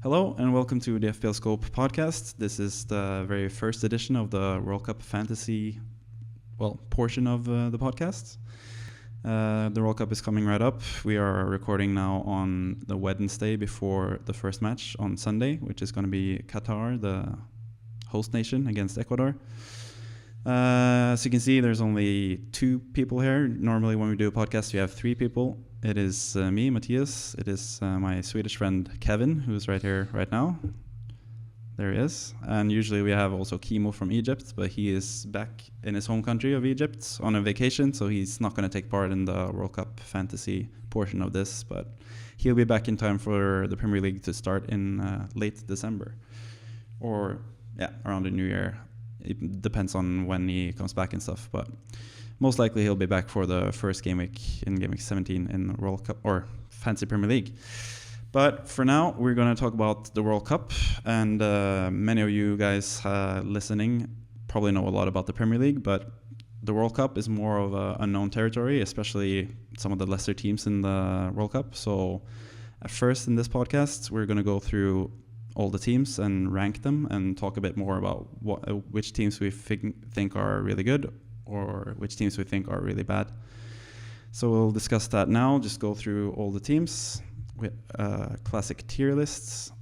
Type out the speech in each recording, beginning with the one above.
Hello and welcome to the FPL Scope podcast. This is the very first edition of the World Cup fantasy, portion of the podcast. The World Cup is coming right up. We are recording now on the Wednesday before the first match on Sunday, which is going to be Qatar, the host nation, against Ecuador. As you can see, there's only two people here. Normally when we do a podcast, we have three people. It is me, Mathias. It is my Swedish friend Kevin, who's right here right now. There he is. And usually we have also Kimo from Egypt, but he is back in his home country of Egypt on a vacation, so he's not going to take part in the World Cup fantasy portion of this, but he'll be back in time for the Premier League to start in late December. Or, around the New Year. It depends on when he comes back and stuff, but most likely he'll be back for the first game week in game week 17 in World Cup or Fantasy Premier League. But for now, we're going to talk about the World Cup, and many of you guys listening probably know a lot about the Premier League, but the World Cup is more of an unknown territory, especially some of the lesser teams in the World Cup. So at first in this podcast, we're going to go through all the teams and rank them and talk a bit more about which teams we think are really good or which teams we think are really bad. So we'll discuss that now, just go through all the teams with classic tier lists.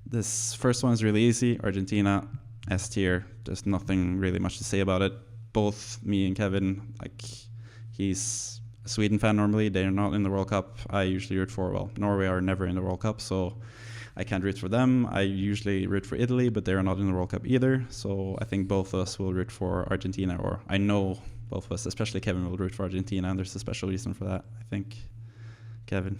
This first one is really easy, Argentina, S tier. There's nothing really much to say about it. Both me and Kevin, he's a Sweden fan normally, they're not in the World Cup. I usually root for, Norway are never in the World Cup, so I can't root for them. I usually root for Italy, but they're not in the World Cup either. So I think both of us will root for Argentina, or I know both of us, especially Kevin, will root for Argentina, and there's a special reason for that, I think. Kevin?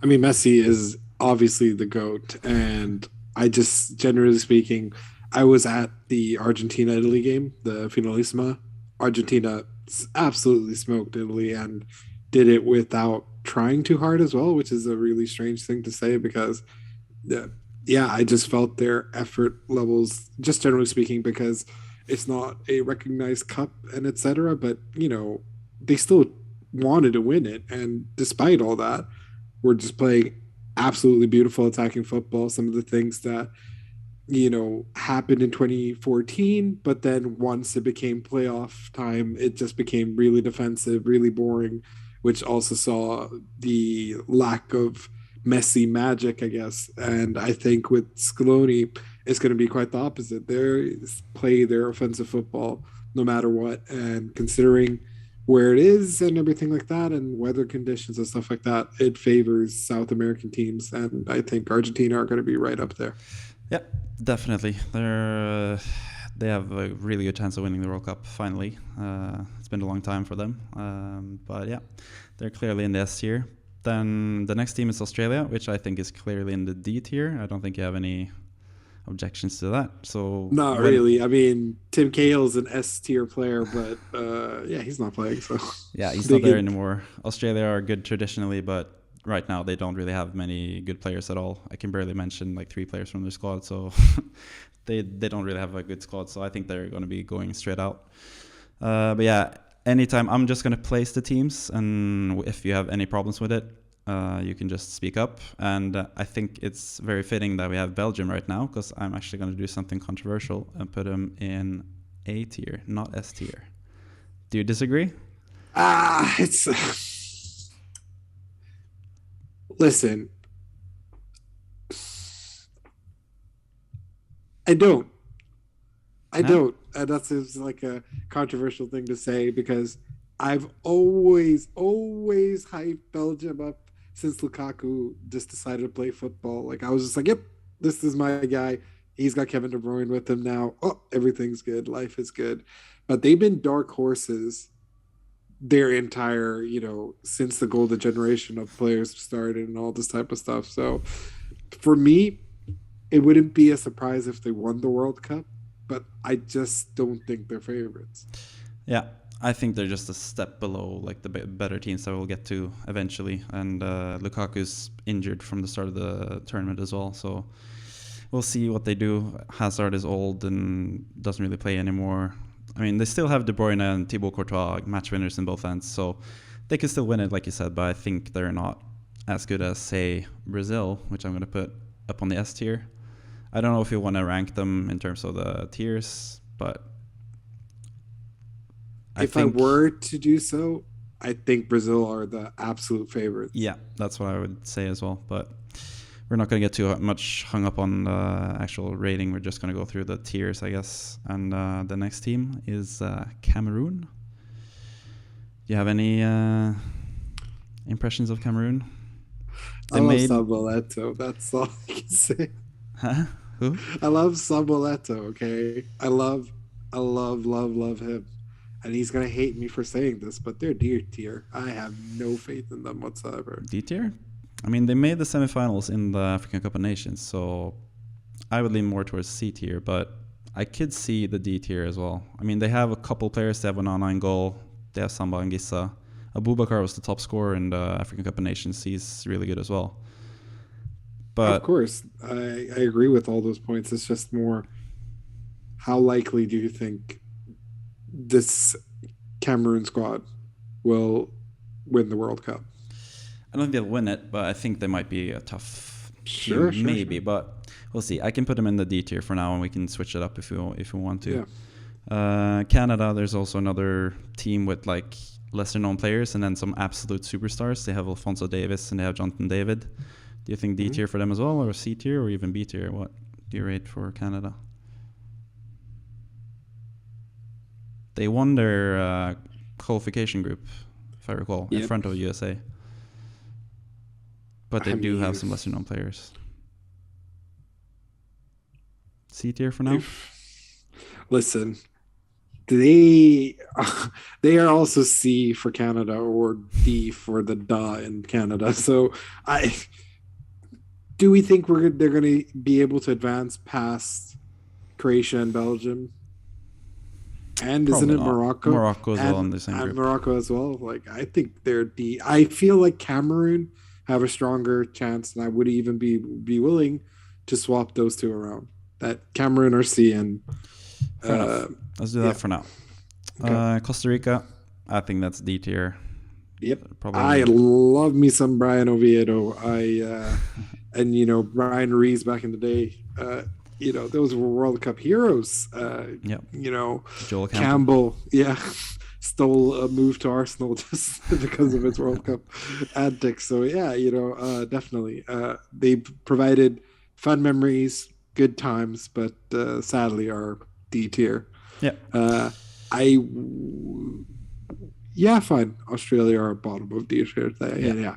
I mean, Messi is obviously the GOAT, and I just, generally speaking, I was at the Argentina-Italy game, the Finalissima. Argentina absolutely smoked Italy and did it without trying too hard as well, which is a really strange thing to say because I just felt their effort levels, just generally speaking, because it's not a recognized cup and etc. But they still wanted to win it, and despite all that, we're just playing absolutely beautiful attacking football. Some of the things that happened in 2014, but then once it became playoff time, it just became really defensive, really boring, which also saw the lack of Messi magic, I guess. And I think with Scaloni, it's going to be quite the opposite. They play their offensive football no matter what. And considering where it is and everything like that and weather conditions and stuff like that, it favors South American teams. And I think Argentina are going to be right up there. Yeah, definitely. They have a really good chance of winning the World Cup, finally. It's been a long time for them. But yeah, they're clearly in the S tier. Then the next team is Australia, which I think is clearly in the D tier. I don't think you have any objections to that. So not really. I mean, Tim Cahill's an S tier player, but he's not playing. So yeah, he's not there anymore. Australia are good traditionally, but right now they don't really have many good players at all. I can barely mention 3 players from their squad, so they don't really have a good squad. So I think they're going to be going straight out. But yeah. Anytime, I'm just going to place the teams, and if you have any problems with it, you can just speak up. And I think it's very fitting that we have Belgium right now, because I'm actually going to do something controversial and put them in A tier, not S tier. Do you disagree? Listen, I don't. And that's like a controversial thing to say because I've always hyped Belgium up since Lukaku just decided to play football. I was just like, yep, this is my guy. He's got Kevin De Bruyne with him now. Oh, everything's good. Life is good. But they've been dark horses their entire, since the golden generation of players started and all this type of stuff. So for me, it wouldn't be a surprise if they won the World Cup. But I just don't think they're favorites. Yeah, I think they're just a step below the better teams that we'll get to eventually. And Lukaku's injured from the start of the tournament as well, so we'll see what they do. Hazard is old and doesn't really play anymore. I mean, they still have De Bruyne and Thibaut Courtois, match winners in both ends, so they can still win it, like you said. But I think they're not as good as, say, Brazil, which I'm going to put up on the S tier. I don't know if you want to rank them in terms of the tiers, but If I were to do so, I think Brazil are the absolute favorites. Yeah, that's what I would say as well. But we're not going to get too much hung up on the actual rating. We're just going to go through the tiers, I guess. And the next team is Cameroon. Do you have any impressions of Cameroon? I love Saboleto. That's all I can say. Huh? Who? I love Saboleto, okay? I love him. And he's going to hate me for saying this, but they're D tier. I have no faith in them whatsoever. D tier? I mean, they made the semifinals in the African Cup of Nations, so I would lean more towards C tier, but I could see the D tier as well. I mean, they have a couple players. They have an online goal. They have Samba and Gissa. Abubakar was the top scorer in the African Cup of Nations. He's really good as well. But of course, I agree with all those points. It's just more, how likely do you think this Cameroon squad will win the World Cup? I don't think they'll win it, but I think they might be a tough team, maybe. But we'll see. I can put them in the D tier for now, and we can switch it up if we want to. Yeah. Canada, there's also another team with like lesser known players and then some absolute superstars. They have Alphonso Davis and they have Jonathan David. Do you think D tier for them as well, or C tier, or even B tier? What do you rate for Canada? They won their qualification group, if I recall, in front of USA. But they do have some lesser known players. C tier for now? Listen, they are also C for Canada or D for the DA in Canada. So do we think they're going to be able to advance past Croatia and Belgium? And probably isn't it not. Morocco? Morocco as well in the same group. Morocco as well. Like, I think they're D. I feel like Cameroon have a stronger chance, and I would even be willing to swap those two around. That Cameroon are C and let's do that for now. Okay. Costa Rica, I think that's D tier. Yep. Probably. I love me some Brian Oviedo. And Brian Rees back in the day. Those were World Cup heroes. Joel Campbell, stole a move to Arsenal just because of his World Cup antics. So definitely, they provided fun memories, good times, but sadly are D tier. Yeah. Fine. Australia are bottom of D tier. No.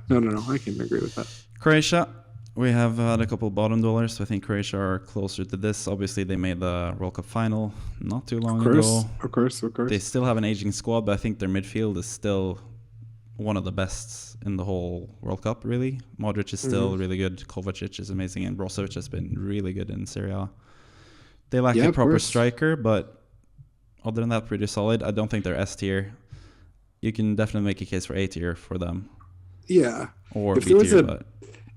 I can agree with that. Croatia. We have had a couple bottom dwellers, so I think Croatia are closer to this. Obviously, they made the World Cup final not too long ago. Of course. They still have an aging squad, but I think their midfield is still one of the best in the whole World Cup, really. Modric is still really good. Kovacic is amazing, and Brozovic has been really good in Serie A. They lack a proper striker, but other than that, pretty solid. I don't think they're S tier. You can definitely make a case for A tier for them. Yeah. Or B tier,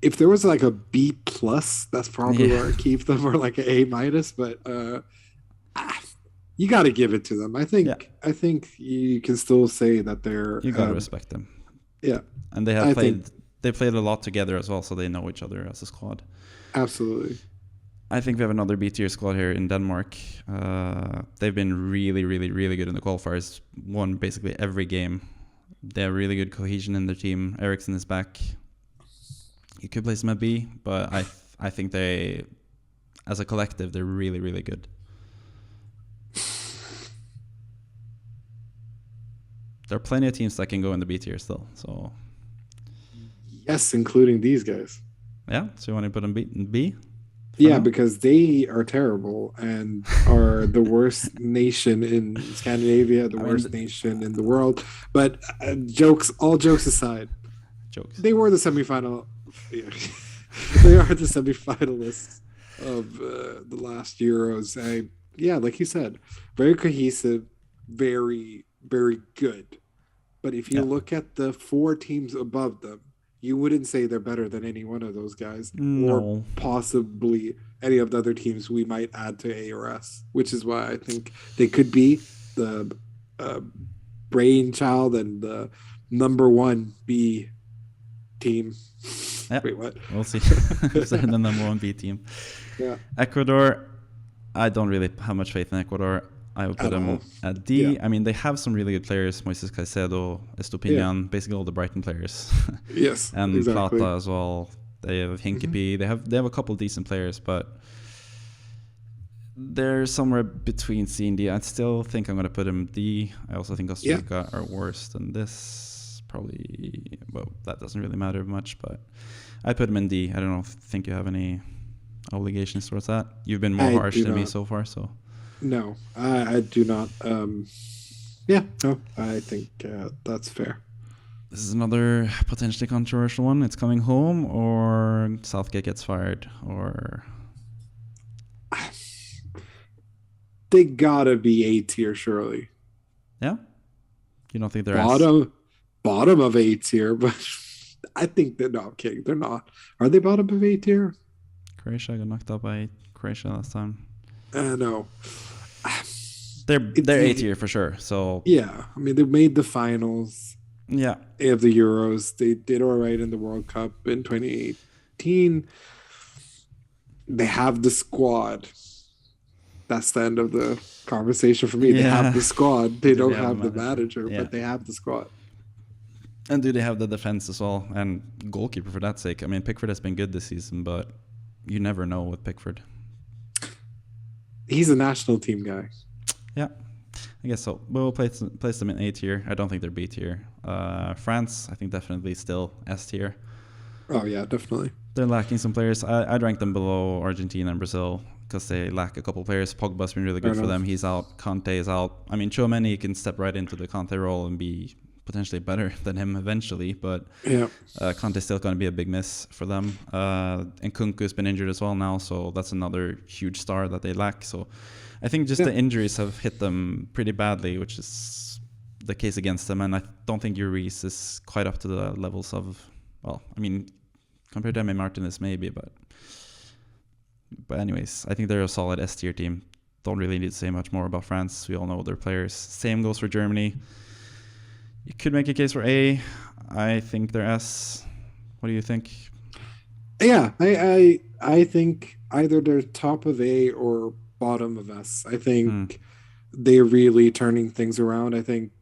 if there was like a B plus, that's probably where I keep them, or like an A minus. But you got to give it to them. I think you can still say that they're. You got to respect them. Yeah, and they have They played a lot together as well, so they know each other as a squad. Absolutely. I think we have another B tier squad here in Denmark. They've been really, really, really good in the qualifiers. Won basically every game. They have really good cohesion in their team. Eriksen is back. You could place them at B, but I think they, as a collective, they're really, really good. There are plenty of teams that can go in the B tier still. So yes, including these guys. Yeah, so you want to put them in B? Yeah, because they are terrible and are the worst nation in Scandinavia, the worst nation in the world. But all jokes aside, they were the semifinal. Yeah. They are the semifinalists of the last Euros. Like you said, very cohesive, very, very good. But if you look at the four teams above them, you wouldn't say they're better than any one of those guys, or possibly any of the other teams we might add to A or S, which is why I think they could be the brainchild and the number one B team. Yeah, Wait, what? we'll see. If they're the number 1 B team. Yeah. Ecuador, I don't really have much faith in Ecuador. I would put At them all. at D. Yeah. I mean, they have some really good players. Moises Caicedo, Yeah. Estupinian, basically all the Brighton players. Yes. And Exactly. Plata as well. They have Hinkepie. They have a couple decent players, but they're somewhere between C and D. I still think I'm going to put them D. I also think Costa Rica are worse than this. Probably, well, that doesn't really matter much, but I put them in D. I don't think you have any obligations towards that. You've been more harsh than me so far, so. No, I do not. Yeah, no, I think that's fair. This is another potentially controversial one. It's coming home, or Southgate gets fired, or they gotta be A tier, surely. Yeah, you don't think they're bottom of A tier, but I think they're not kidding. They're not. Are they bottom of A tier? Croatia got knocked out by Croatia last time. No. They're A tier for sure. So yeah, I mean they made the finals. Yeah, of the Euros. They did all right in the World Cup in 2018. They have the squad. That's the end of the conversation for me. They have the squad. They don't have the manager, but they have the squad. And do they have the defense as well? And goalkeeper for that sake. I mean, Pickford has been good this season, but you never know with Pickford. He's a national team guy. Yeah, I guess so. We'll place them in A tier. I don't think they're B tier. France, I think definitely still S tier. Oh, yeah, definitely. They're lacking some players. I'd rank them below Argentina and Brazil because they lack a couple players. Pogba's been really good for them. He's out. Conte is out. I mean, Tchouaméni can step right into the Conte role and be potentially better than him eventually, but Conte's still going to be a big miss for them. And Kunku's been injured as well now, so that's another huge star that they lack. So I think just the injuries have hit them pretty badly, which is the case against them. And I don't think Lloris is quite up to the levels of, well, I mean, compared to Emi Martinez maybe, but anyways, I think they're a solid S tier team. Don't really need to say much more about France. We all know their players. Same goes for Germany. You could make a case for A. I think they're S. What do you think? Yeah, I think either they're top of A or bottom of S. I think they're really turning things around. I think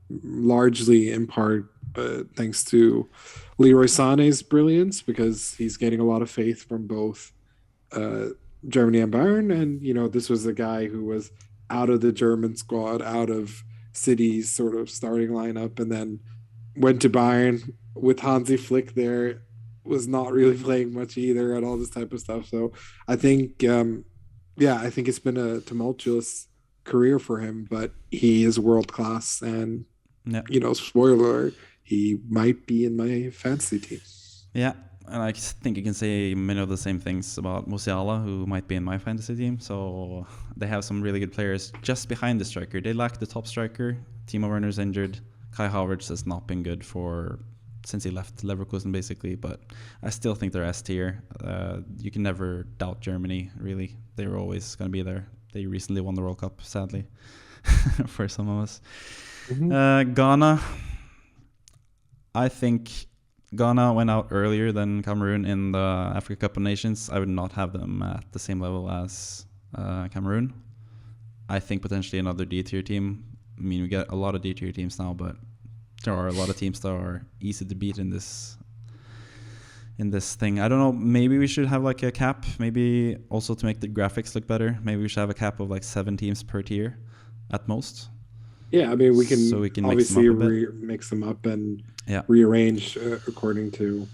largely in part thanks to Leroy Sané's brilliance, because he's getting a lot of faith from both Germany and Bayern. And, you know, this was a guy who was out of the German squad, out of City's sort of starting lineup, and then went to Bayern with Hansi Flick there, was not really playing much either, and all this type of stuff. So I think, I think it's been a tumultuous career for him, but he is world class, and you know, spoiler, he might be in my fantasy team. Yeah, and I think you can say many of the same things about Musiala, who might be in my fantasy team. So they have some really good players just behind the striker. They lack the top striker. Timo Werner's injured. Kai Havertz has not been good since he left Leverkusen, basically. But I still think they're S tier. You can never doubt Germany, really. They were always going to be there. They recently won the World Cup, sadly, for some of us. Ghana. I think Ghana went out earlier than Cameroon in the Africa Cup of Nations. I would not have them at the same level as Cameroon. I think potentially another D-tier team. I mean, we get a lot of D-tier teams now, but there are a lot of teams that are easy to beat in this thing. I don't know, maybe we should have like a cap, maybe also to make the graphics look better. Maybe we should have a cap of like 7 teams per tier at most. Yeah, I mean, we can obviously mix them up and rearrange according to...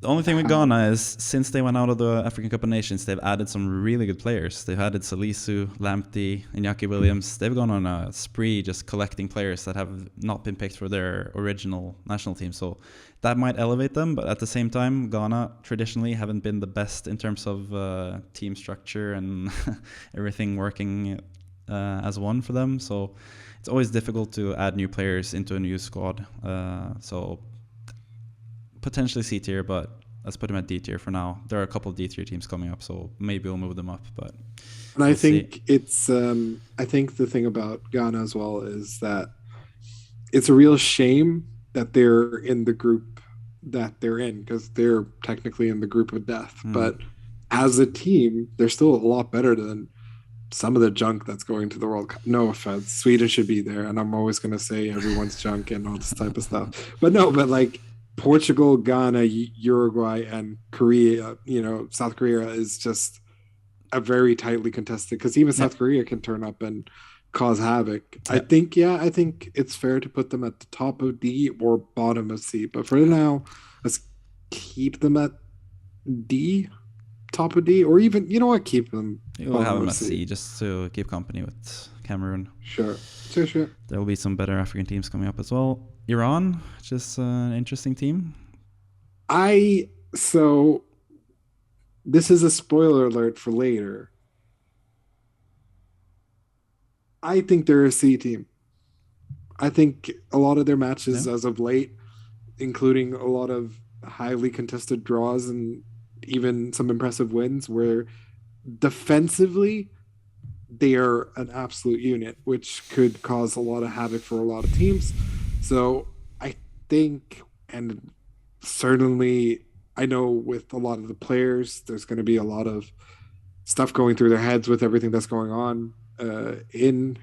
The only thing with Ghana is, since they went out of the African Cup of Nations, they've added some really good players. They've added Salisu, Lamptey, Iñaki Williams. They've gone on a spree just collecting players that have not been picked for their original national team. So that might elevate them, but at the same time, Ghana traditionally haven't been the best in terms of team structure and everything working as one for them. So it's always difficult to add new players into a new squad. So potentially C tier, but let's put them at D tier for now. There are a couple of D tier teams coming up, so maybe we'll move them up. But I think it's I think the thing about Ghana as well is that it's a real shame that they're in the group that they're in because they're technically in the group of death. Mm. But as a team, they're still a lot better than some of the junk that's going to the World Cup. No offense, Sweden should be there, and I'm always going to say everyone's junk and all this type of stuff. But no, but like Portugal, Ghana, Uruguay, and Korea, South Korea is just a very tightly contested because even Yeah. South Korea can turn up and cause havoc. Yeah. I think it's fair to put them at the top of D or bottom of C. But for now, let's keep them at D, top of D, or even keep them We'll have bottom them of at C. C just to keep company with Cameroon. Sure. There will be some better African teams coming up as well. Iran, which is an interesting team. So this is a spoiler alert for later. I think they're a C team. I think a lot of their matches as of late, including a lot of highly contested draws and even some impressive wins, where defensively they are an absolute unit, which could cause a lot of havoc for a lot of teams. So I think, and certainly I know with a lot of the players, there's going to be a lot of stuff going through their heads with everything that's going on in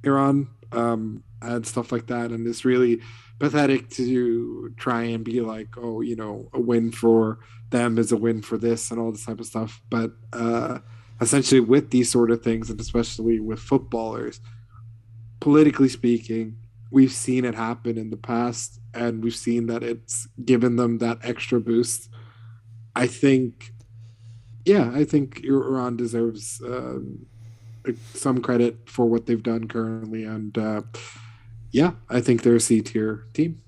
Iran and stuff like that. And it's really pathetic to try and be like, oh, a win for them is a win for this and all this type of stuff. But essentially, with these sort of things, and especially with footballers, politically speaking, we've seen it happen in the past, and we've seen that it's given them that extra boost. I think Iran deserves some credit for what they've done currently, and I think they're a C tier team.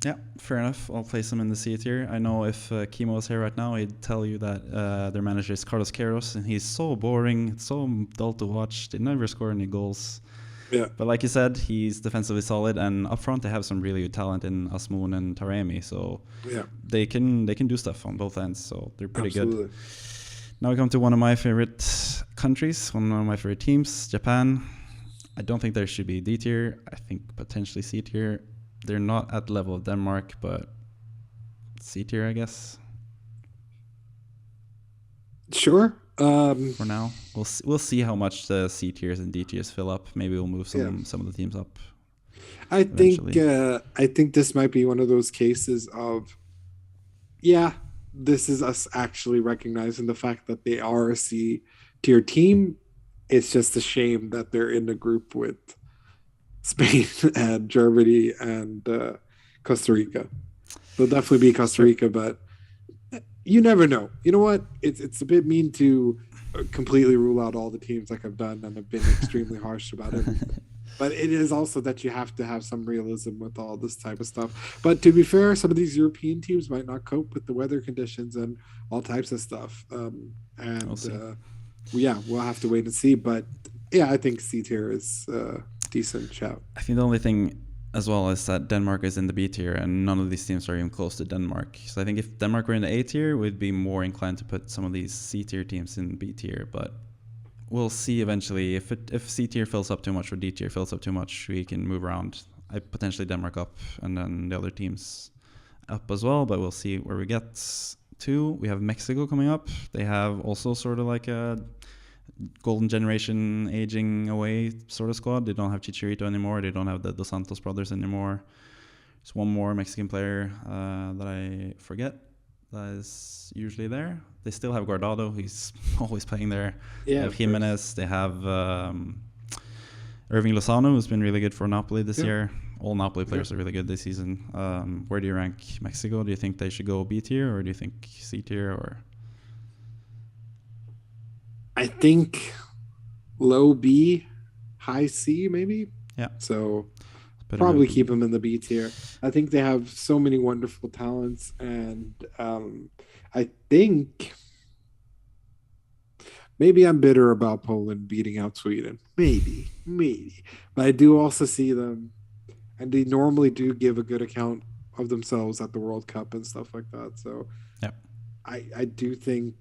Yeah, fair enough. I'll place them in the C tier. I know if Kimo was here right now, he'd tell you that their manager is Carlos Queiroz, and he's so boring. It's so dull to watch. They never score any goals. Yeah. But like you said, he's defensively solid, and up front they have some really good talent in Asmoon and Taremi. So they can do stuff on both ends. So they're pretty good. Now we come to one of my favorite countries, one of my favorite teams, Japan. I don't think there should be D tier. I think potentially C tier. They're not at the level of Denmark, but C tier, I guess. Sure. For now, we'll see how much the C tiers and D tiers fill up. Maybe we'll move some of the teams up. I think this might be one of those cases of, this is us actually recognizing the fact that they are a C tier team. It's just a shame that they're in a group with Spain and Germany and Costa Rica. They'll definitely be Costa Rica, but you never know. You know what? It's a bit mean to completely rule out all the teams like I've done, and I've been extremely harsh about it. But it is also that you have to have some realism with all this type of stuff. But to be fair, some of these European teams might not cope with the weather conditions and all types of stuff. We'll have to wait and see. But I think C tier is a decent shout. I think the only thing as well is that Denmark is in the B tier, and none of these teams are even close to Denmark. So I think if Denmark were in the A tier, we'd be more inclined to put some of these C tier teams in B tier. But we'll see eventually. If C tier fills up too much or D tier fills up too much, we can move around. I potentially Denmark up and then the other teams up as well, but we'll see where we get to. We have Mexico coming up. They have also sort of like a golden generation aging away sort of squad. They don't have Chicharito anymore. They don't have the Dos Santos brothers anymore. There's one more Mexican player that I forget that is usually there. They still have Guardado. He's always playing there. Yeah, they have Jimenez. They have Irving Lozano, who's been really good for Napoli this year. All Napoli players are really good this season. Where do you rank Mexico? Do you think they should go B tier, or do you think C tier? Or I think low B, high C, maybe. Yeah. So probably keep them in the B tier. I think they have so many wonderful talents, and I think maybe I'm bitter about Poland beating out Sweden. Maybe. But I do also see them, and they normally do give a good account of themselves at the World Cup and stuff like that. So I do think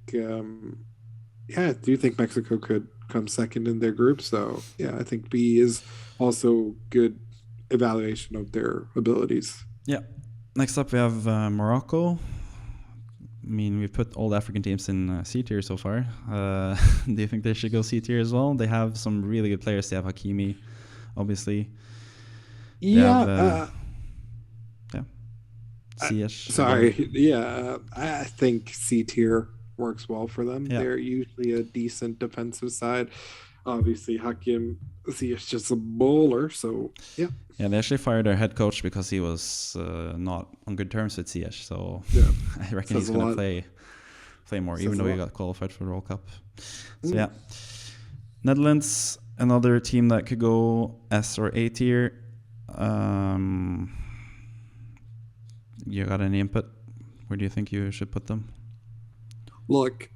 I do think Mexico could come second in their group. So I think B is also good evaluation of their abilities. Yeah, Next up, we have Morocco. I mean, we've put all the African teams in C tier so far. Do you think they should go C tier as well? They have some really good players. They have Hakimi, obviously. Yeah. Ziyech. Sorry. Yeah. I think C tier works well for them. Yeah. They're usually a decent defensive side. Obviously, Hakim Ziyech just a bowler. So, yeah. Yeah, they actually fired their head coach because he was not on good terms with Ziyech. So Yeah. I reckon he's going to play more, even though he got qualified for the World Cup. So, yeah. Netherlands, another team that could go S or A tier. You got any input? Where do you think you should put them? Look,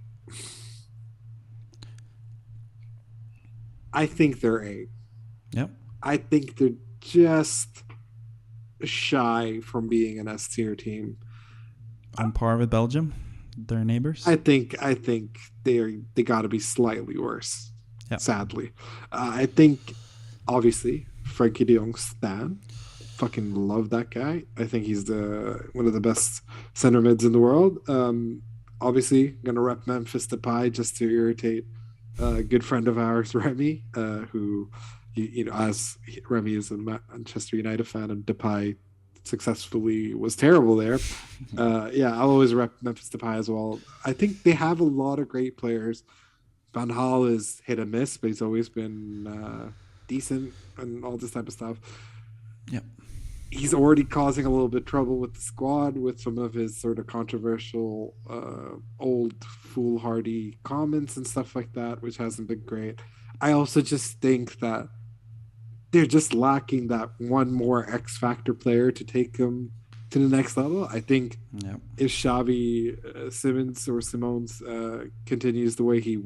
I think they're A. Yep. I think they're just shy from being an S tier team. On par with Belgium, their neighbors. I think they got to be slightly worse. Yep. Sadly, I think obviously Frankie De Jong's stan. Fucking love that guy. I think he's one of the best center mids in the world. Obviously, gonna rep Memphis Depay just to irritate a good friend of ours, Remy, who, as Remy is a Manchester United fan, and Depay successfully was terrible there. I'll always rep Memphis Depay as well. I think they have a lot of great players. Van Gaal is hit and miss, but he's always been decent and all this type of stuff. Yep. He's already causing a little bit of trouble with the squad with some of his sort of controversial old foolhardy comments and stuff like that, which hasn't been great. I also just think that they're just lacking that one more X factor player to take them to the next level. I think if Xavi Simmons or Simons continues the way he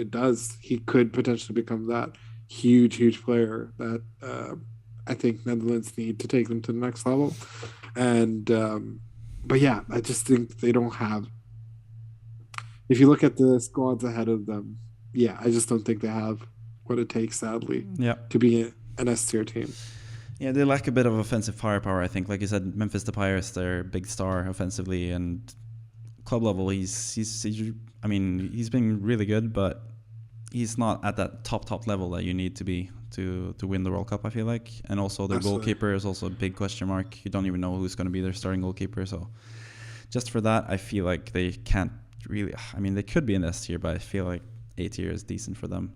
does, he could potentially become that huge player that I think Netherlands need to take them to the next level. And but yeah, I just think they don't have. If you look at the squads ahead of them, yeah, I just don't think they have what it takes, sadly, to be an S tier team. Yeah, they lack a bit of offensive firepower, I think. Like you said, Memphis Depay is their big star offensively, and club level, he's been really good, but he's not at that top level that you need to be to win the World Cup, I feel like. And also their goalkeeper is also a big question mark. You don't even know who's going to be their starting goalkeeper. So just for that, I feel like they can't really. I mean, they could be in S tier, but I feel like A tier is decent for them.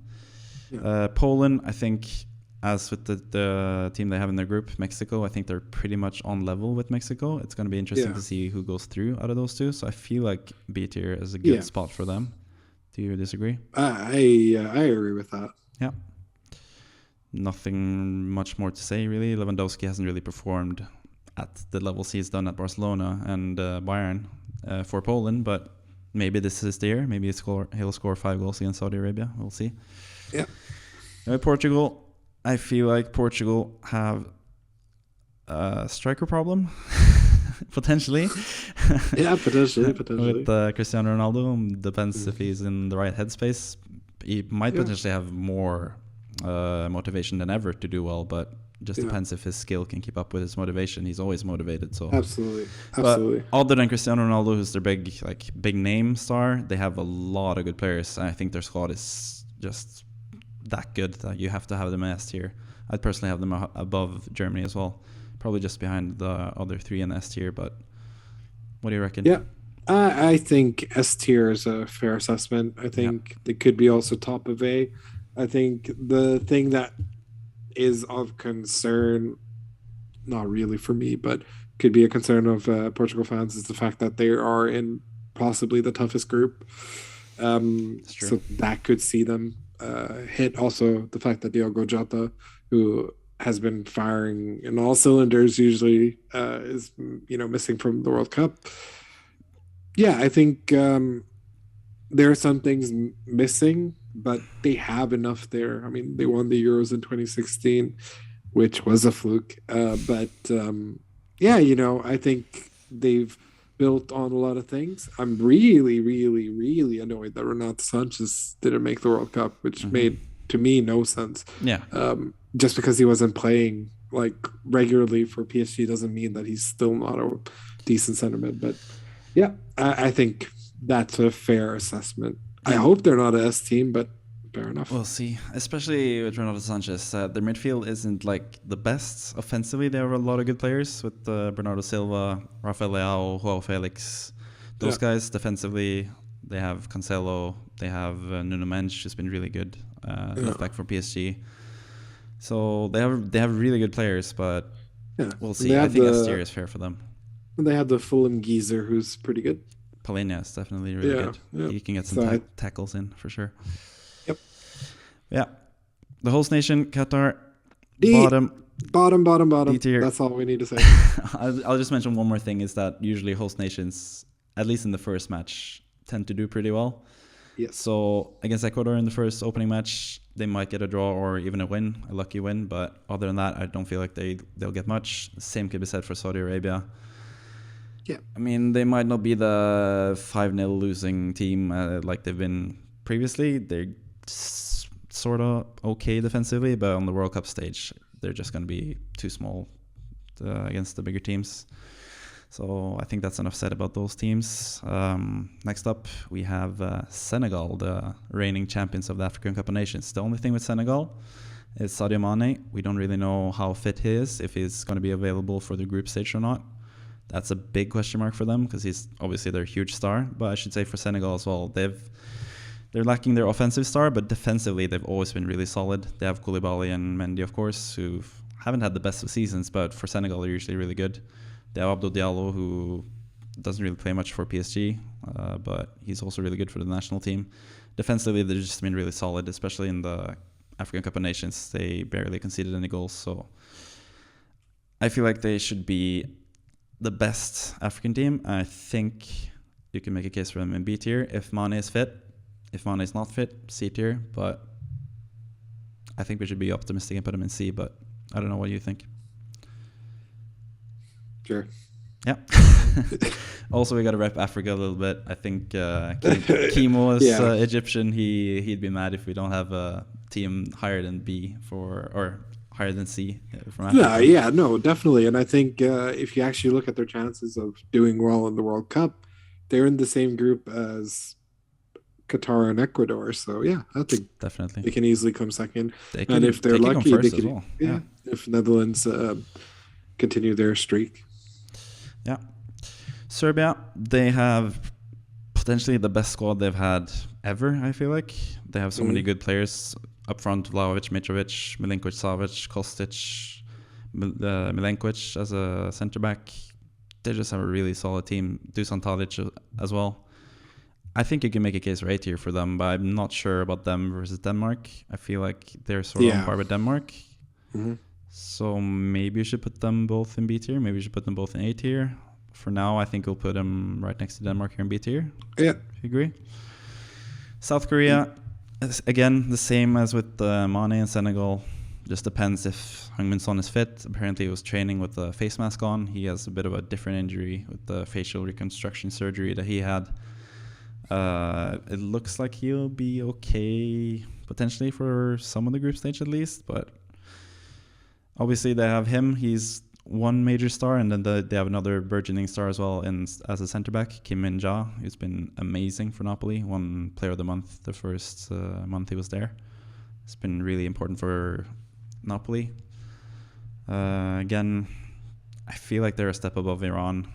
Yeah. Poland, I think, as with the team they have in their group, Mexico, I think they're pretty much on level with Mexico. It's going to be interesting to see who goes through out of those two. So I feel like B tier is a good spot for them. Do you disagree? I agree with that. Yeah. Nothing much more to say, really. Lewandowski hasn't really performed at the levels he's done at Barcelona and Bayern for Poland, but maybe this is the year. Maybe he'll score 5 goals against Saudi Arabia. We'll see. Yeah. Portugal, I feel like Portugal have a striker problem, potentially. Yeah, potentially. With Cristiano Ronaldo, depends if he's in the right headspace. He might potentially have more motivation than ever to do well, but just depends if his skill can keep up with his motivation. He's always motivated, so absolutely. But other than Cristiano Ronaldo, who's their big name star, they have a lot of good players, and I think their squad is just that good that you have to have them S tier. I'd personally have them above Germany as well, probably just behind the other 3 in S tier. But what do you reckon? Yeah, I think S tier is a fair assessment. I think they could be also top of A. I think the thing that is of concern, not really for me, but could be a concern of Portugal fans, is the fact that they are in possibly the toughest group. So that could see them hit. Also, the fact that Diogo Jota, who has been firing in all cylinders, usually is missing from the World Cup. Yeah, I think there are some things missing, but they have enough there. I mean, they won the Euros in 2016, which was a fluke. But I think they've built on a lot of things. I'm really annoyed that Renato Sanchez didn't make the World Cup, which made, to me, no sense. Yeah. Just because he wasn't playing like regularly for PSG doesn't mean that he's still not a decent center mid. But yeah, I think that's a fair assessment. I Yeah. hope they're not a S team, but fair enough. We'll see, especially with Renato Sanchez. Their midfield isn't like the best offensively. They have a lot of good players with Bernardo Silva, Rafael Leao, Joao Felix. Those guys defensively, they have Cancelo, they have Nuno Mendes, who's been really good left back for PSG. So they have really good players, but we'll see. I think S tier is fair for them. They have the Fulham geezer, who's pretty good. Palhinha is definitely really good. Yeah. He can get some tackles in for sure. Yep. Yeah. The host nation, Qatar, bottom. D tier. That's all we need to say. I'll just mention one more thing is that usually host nations, at least in the first match, tend to do pretty well. Yes. So against Ecuador in the first opening match, they might get a draw or even a lucky win. But other than that, I don't feel like they'll get much. Same could be said for Saudi Arabia. Yeah. I mean, they might not be the 5-0 losing team like they've been previously. They're sort of okay defensively, but on the World Cup stage, they're just going to be too small against the bigger teams. So I think that's enough said about those teams. Next up, we have Senegal, the reigning champions of the African Cup of Nations. The only thing with Senegal is Sadio Mane. We don't really know how fit he is, if he's going to be available for the group stage or not. That's a big question mark for them because he's obviously their huge star. But I should say for Senegal as well, they're lacking their offensive star, but defensively they've always been really solid. They have Koulibaly and Mendy, of course, who haven't had the best of seasons, but for Senegal they're usually really good. They have Abdou Diallo, who doesn't really play much for PSG, but he's also really good for the national team. Defensively, they've just been really solid, especially in the African Cup of Nations. They barely conceded any goals, so I feel like they should be the best African team. I think you can make a case for them in B tier if Mane is fit. If Mane is not fit, C tier. But I think we should be optimistic and put them in C. But I don't know what you think. Sure. Yeah. Also, we got to rep Africa a little bit. I think Kimo is Egyptian. He'd be mad if we don't have a team higher than B or higher than C from Africa. No, definitely. And I think if you actually look at their chances of doing well in the World Cup, they're in the same group as Qatar and Ecuador. So yeah, I think definitely they can easily come second. And if they're lucky, they could. Well. Yeah, if Netherlands continue their streak. Yeah. Serbia, they have potentially the best squad they've had ever, I feel like. They have so many good players up front: Vlahovic, Mitrovic, Milinkovic, Savic, Kostic, Milenkovic as a centre back. They just have a really solid team. Dusan Tadic as well. I think you can make a case right here for them, but I'm not sure about them versus Denmark. I feel like they're sort of on par with Denmark. Mm-hmm. So maybe you should put them both in B tier. Maybe you should put them both in A tier. For now, I think we'll put them right next to Denmark here in B tier. Yeah. If you agree. South Korea, again, the same as with Mane and Senegal. Just depends if Heung-min Son is fit. Apparently, he was training with the face mask on. He has a bit of a different injury with the facial reconstruction surgery that he had. It looks like he'll be okay, potentially, for some of the group stage at least, but obviously they have him. He's one major star, and then they have another burgeoning star as well as a centre back, Kim Min-ja, who's been amazing for Napoli. Won Player of the Month the first month he was there. It's been really important for Napoli. Again, I feel like they're a step above Iran.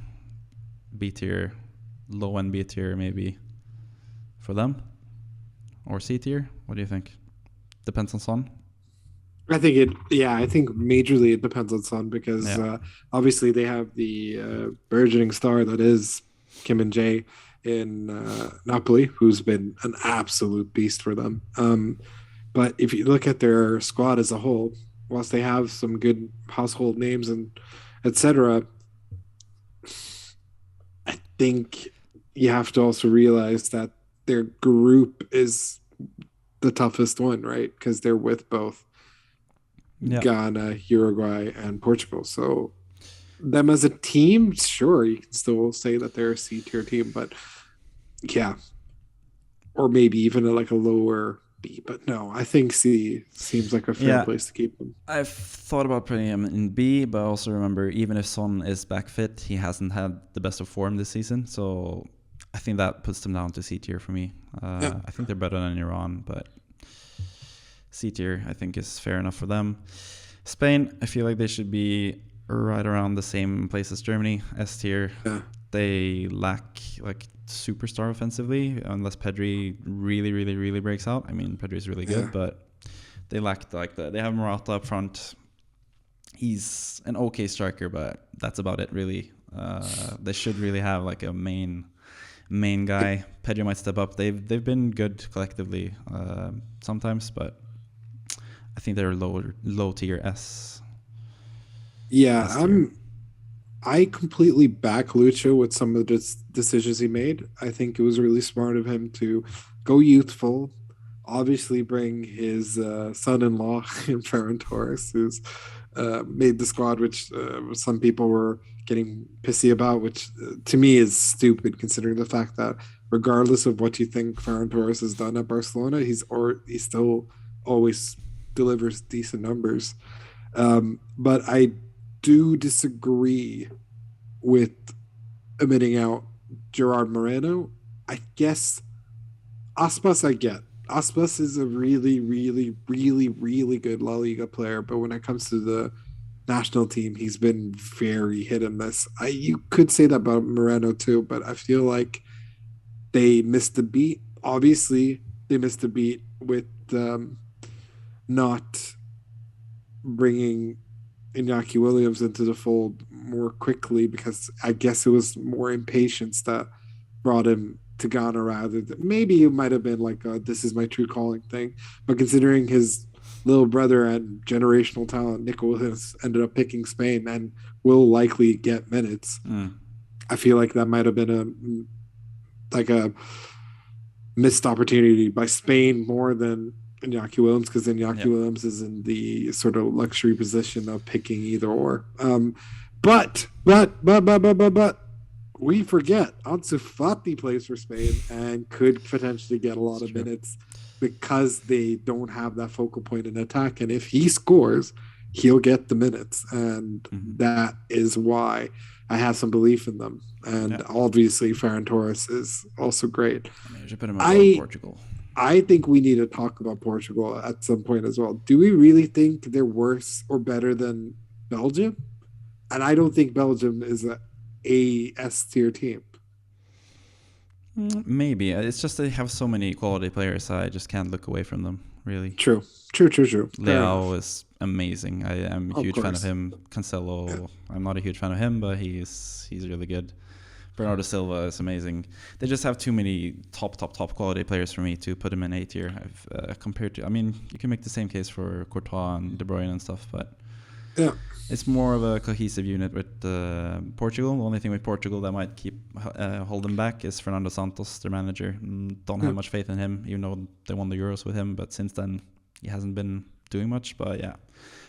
B tier, low end B tier maybe for them, or C tier. What do you think? Depends on Son. I think majorly it depends on Son because obviously they have the burgeoning star that is Kim Min-jae in Napoli, who's been an absolute beast for them. But if you look at their squad as a whole, whilst they have some good household names and etc., I think you have to also realize that their group is the toughest one, right? Because they're with both Ghana, Uruguay, and Portugal. So them as a team, sure, you can still say that they're a C tier team, but yeah, or maybe even like a lower B, but no, I think C seems like a fair place to keep him. I've thought about putting him in B, but I also remember even if Son is back fit, he hasn't had the best of form this season. So I think that puts them down to C tier for me. I think they're better than Iran, but C tier I think is fair enough for them. Spain, I feel like they should be right around the same place as Germany, S tier. Yeah. They lack like superstar offensively unless Pedri really breaks out. I mean, Pedri's really good, but they lack they have Morata up front. He's an okay striker, but that's about it really. They should really have like a main guy. Pedri might step up. They've been good collectively sometimes, but I think they're low tier S. Yeah, I completely back Lucho with some of the decisions he made. I think it was really smart of him to go youthful, obviously bring his son-in-law in Ferran Torres, who's made the squad, which some people were getting pissy about, which to me is stupid considering the fact that regardless of what you think Ferran Torres has done at Barcelona, he still always delivers decent numbers. But I do disagree with omitting out Gerard Moreno. I guess Aspas I get. Aspas is a really good La Liga player, but when it comes to the national team, he's been very hit and miss. You could say that about Moreno too, but I feel like they missed the beat. Obviously, they missed the beat with not bringing Iñaki Williams into the fold more quickly, because I guess it was more impatience that brought him to Ghana rather than maybe it might have been like this is my true calling thing. But considering his little brother and generational talent, Nico Williams ended up picking Spain and will likely get minutes. I feel like that might have been a missed opportunity by Spain more than Iñaki Williams, because Iñaki Williams is in the sort of luxury position of picking either or. But we forget Ansu Fati plays for Spain and could potentially get a lot of minutes because they don't have that focal point in attack. And if he scores, he'll get the minutes. And that is why I have some belief in them. And obviously, Ferran Torres is also great. I mean, you should put him above Portugal. I think we need to talk about Portugal at some point as well. Do we really think they're worse or better than Belgium? And I don't think Belgium is a S tier team. Maybe. It's just they have so many quality players, I just can't look away from them, really. True. Leao is amazing. I am a huge fan of him. Cancelo, I'm not a huge fan of him, but he's really good. Bernardo Silva is amazing. They just have too many top quality players for me to put him in A tier. Compared to, I mean, you can make the same case for Courtois and De Bruyne and stuff, but it's more of a cohesive unit with Portugal. The only thing with Portugal that might keep hold them back is Fernando Santos, their manager. Don't have much faith in him, even though they won the Euros with him. But since then, he hasn't been doing much. But yeah,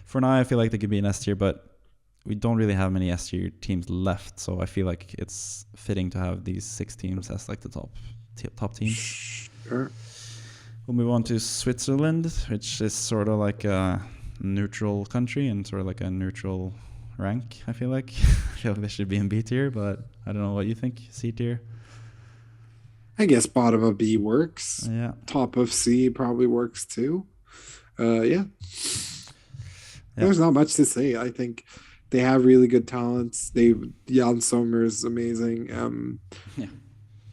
for now, I feel like they could be an S tier, but we don't really have many S tier teams left, so I feel like it's fitting to have these 6 teams as like the top teams. Sure. We'll move on to Switzerland, which is sort of like a neutral country and sort of like a neutral rank. I feel like they should be in B tier, but I don't know what you think. C tier. I guess bottom of B works. Yeah. Top of C probably works too. There's not much to say. I think they have really good talents. Jan Sommer is amazing.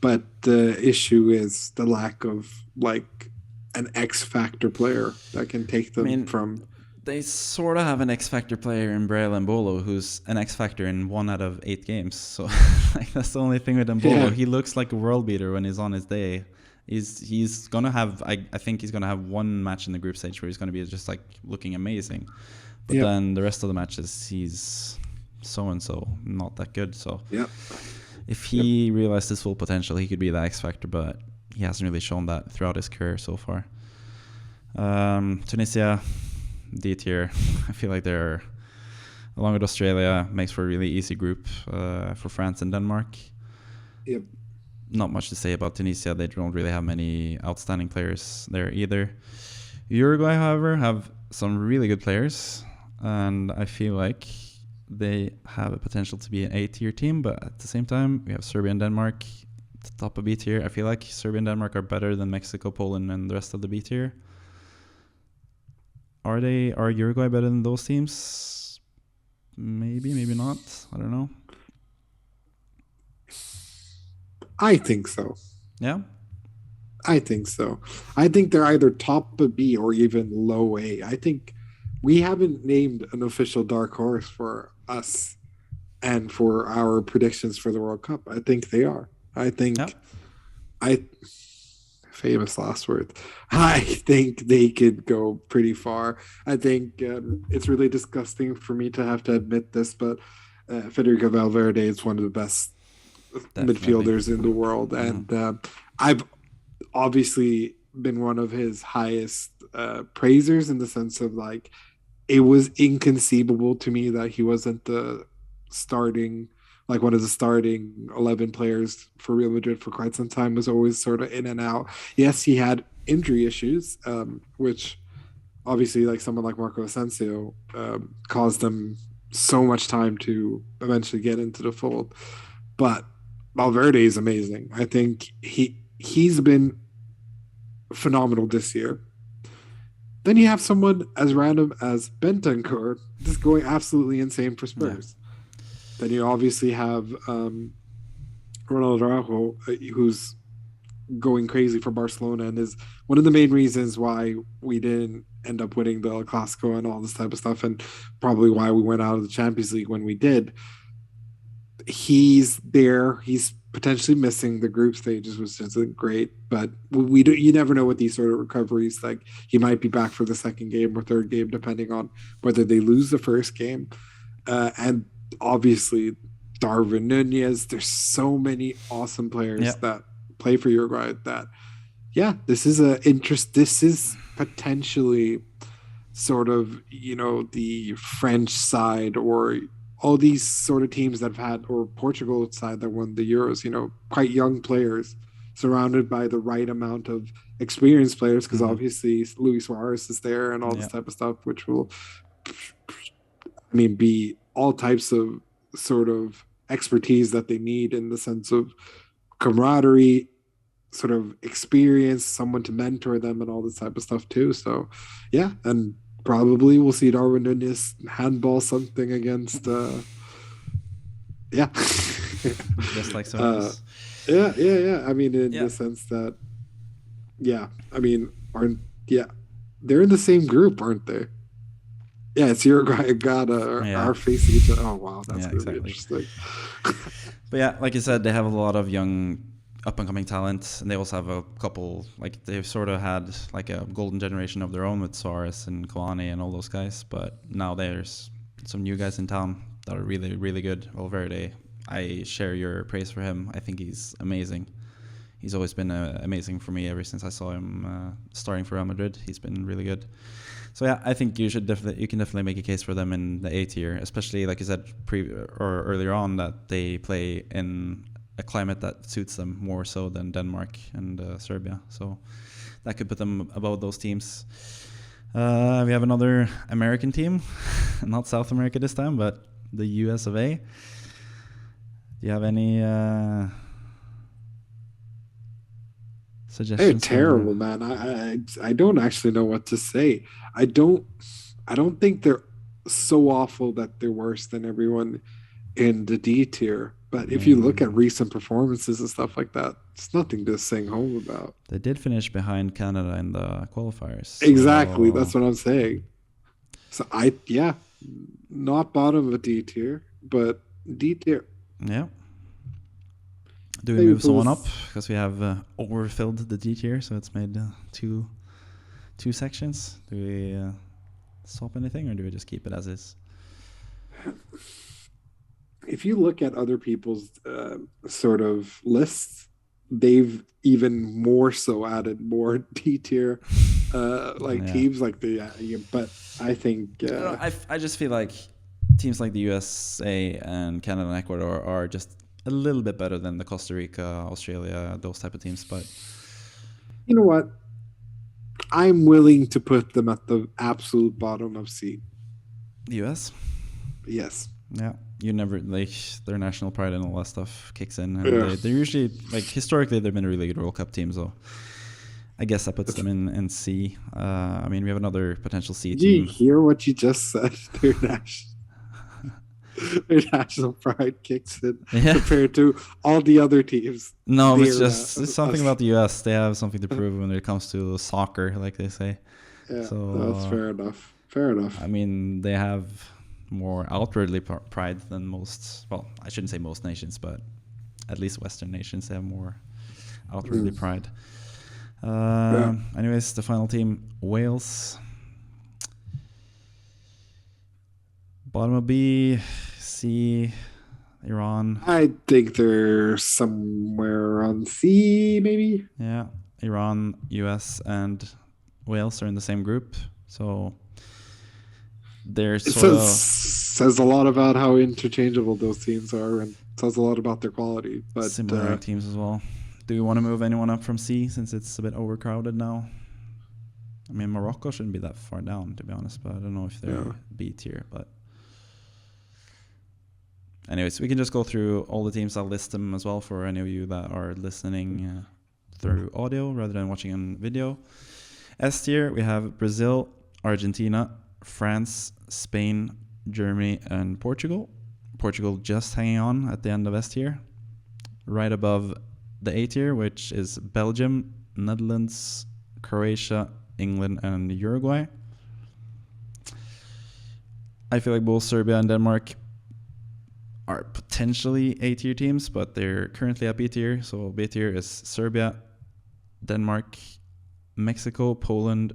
But the issue is the lack of like an X factor player that can take them from. They sort of have an X factor player in Braille Mbolo, who's an X factor in 1 out of 8 games. So like, that's the only thing with Mbolo. Yeah. He looks like a world beater when he's on his day. He's gonna have. I think he's gonna have one match in the group stage where he's gonna be just like looking amazing. But then the rest of the matches, he's so not that good. So if he realized his full potential, he could be the X factor, but he hasn't really shown that throughout his career so far. Tunisia, D tier. I feel like they're, along with Australia, makes for a really easy group for France and Denmark. Yep. not much to say about Tunisia. They don't really have many outstanding players there either. Uruguay, however, have some really good players, and I feel like they have a potential to be an A-tier team, but at the same time, we have Serbia and Denmark to top of B tier. I feel like Serbia and Denmark are better than Mexico, Poland, and the rest of the B tier. Are Uruguay better than those teams? Maybe, maybe not. I don't know. I think so. Yeah? I think so. I think they're either top of B or even low A. I think we haven't named an official dark horse for us and for our predictions for the World Cup. I think they are. I think I famous last word. I think they could go pretty far. I think it's really disgusting for me to have to admit this, but Federico Valverde is one of the best midfielders in the world, and I've obviously been one of his highest praisers in the sense of like it was inconceivable to me that he wasn't the starting like one of the starting 11 players for Real Madrid for quite some time, was always sort of in and out. Yes, he had injury issues, which obviously like someone like Marco Asensio caused them so much time to eventually get into the fold. But Valverde is amazing. I think he's been phenomenal this year. Then you have someone as random as Bentancur just going absolutely insane for Spurs. Yeah. Then you obviously have Ronald Araujo, who's going crazy for Barcelona and is one of the main reasons why we didn't end up winning the El Clasico and all this type of stuff, and probably why we went out of the Champions League when we did. He's there. He's potentially missing the group stages, which isn't great, but you never know with these sort of recoveries. Like he might be back for the second game or third game, depending on whether they lose the first game. And obviously, Darwin Nunez. There's so many awesome players that play for Uruguay. That this is potentially sort of the French side or all these sort of teams that have had, or Portugal side that won the Euros, quite young players surrounded by the right amount of experienced players, because obviously Luis Suarez is there and all this type of stuff, which will, be all types of sort of expertise that they need in the sense of camaraderie, sort of experience, someone to mentor them and all this type of stuff too. So, and probably we'll see Darwin Nunez handball something against just like so. I mean, in the sense that they're in the same group, aren't they? Yeah, it's Uruguay and Ghana are facing each other. Oh wow, that's gonna be interesting. But like you said, they have a lot of young up-and-coming talent, and they also have a couple, like they've sort of had like a golden generation of their own with Suarez and Kouane and all those guys, but now there's some new guys in town that are really, really good. Valverde, I share your praise for him. I think he's amazing. He's always been amazing for me ever since I saw him starting for Real Madrid. He's been really good. So I think you can definitely make a case for them in the A tier, especially like you said earlier on, that they play in a climate that suits them more so than Denmark and Serbia. So that could put them above those teams. We have another American team, not South America this time, but the US of A. Do you have any suggestions? They're terrible, man. I don't actually know what to say. I don't think they're so awful that they're worse than everyone in the D tier. But if you look at recent performances and stuff like that, it's nothing to sing home about. They did finish behind Canada in the qualifiers. So. Exactly, that's what I'm saying. So not bottom of D tier, but D tier. Yeah. Do we move someone up? Because we have overfilled the D tier, so it's made two sections. Do we swap anything, or do we just keep it as is? If you look at other people's sort of lists, they've even more so added more D tier teams like but I think I just feel like teams like the USA and Canada and Ecuador are just a little bit better than the Costa Rica, Australia, those type of teams. But You know what? I'm willing to put them at the absolute bottom of C. the US, Yes. yeah, you never like their national pride and all that stuff kicks in, and Yeah. they're usually like historically they've been a really good World Cup team. So I guess that puts them in C. I mean, we have another potential C Did you team. hear what you just said? Their national pride kicks in compared to all the other teams. No, it's something about the US. They have something to prove when it comes to soccer, like they say. Yeah, so that's fair enough. Fair enough. I mean, they have more outwardly pride than most. Well, I shouldn't say most nations, but at least Western nations, they have more outwardly pride. Anyways, the final team, Wales. Bottom of B, C, Iran. I think they're somewhere on C, maybe. Yeah, Iran, US, and Wales are in the same group. So they're says a lot about how interchangeable those teams are, and says a lot about their quality. But similar teams as well. Do you want to move anyone up from C since it's a bit overcrowded now? I mean, Morocco shouldn't be that far down, to be honest, but I don't know if they're B tier. But anyways, we can just go through all the teams. I'll list them as well for any of you that are listening through audio rather than watching on video. S tier, we have Brazil, Argentina, France, Spain, Germany, and Portugal. Portugal just hanging on at the end of S tier. Right above the A tier, which is Belgium, Netherlands, Croatia, England, and Uruguay. I feel like both Serbia and Denmark are potentially A tier teams, but they're currently at B tier. So B tier is Serbia, Denmark, Mexico, Poland,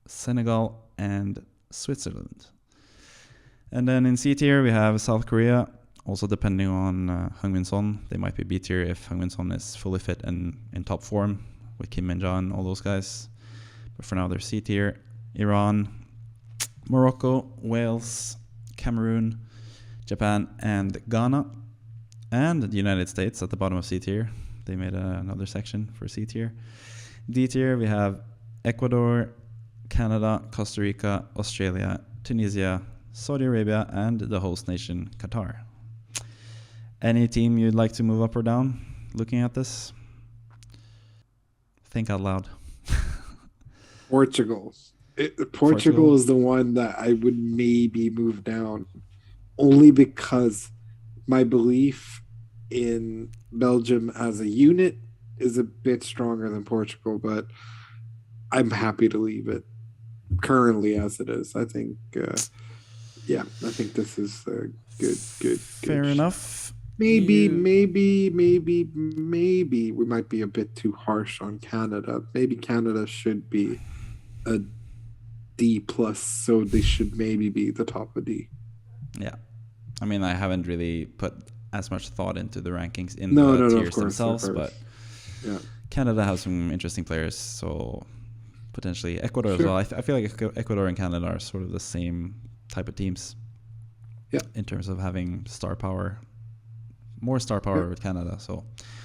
Senegal, and Switzerland. And then in C tier, we have South Korea. Also, depending on Heung-min Son, they might be B tier if Heung-min Son is fully fit and in top form with Kim Min-ja and all those guys. But for now, they're C tier. Iran, Morocco, Wales, Cameroon, Japan, and Ghana. And the United States at the bottom of C tier. They made another section for C tier. D tier, we have Ecuador, Canada, Costa Rica, Australia, Tunisia, Saudi Arabia, and the host nation, Qatar. Any team you'd like to move up or down looking at this? Think out loud. Portugal. Portugal is the one that I would maybe move down, only because my belief in Belgium as a unit is a bit stronger than Portugal, but I'm happy to leave it currently as it is. I think, I think this is good. Fair enough. Maybe we might be a bit too harsh on Canada. Maybe Canada should be a D plus, so they should maybe be the top of D. Yeah, I mean, I haven't really put as much thought into the rankings in the tiers themselves, but Canada has some interesting players, so potentially Ecuador as well. I feel like Ecuador and Canada are sort of the same type of teams. Yeah, in terms of having star power. More star power with Canada, so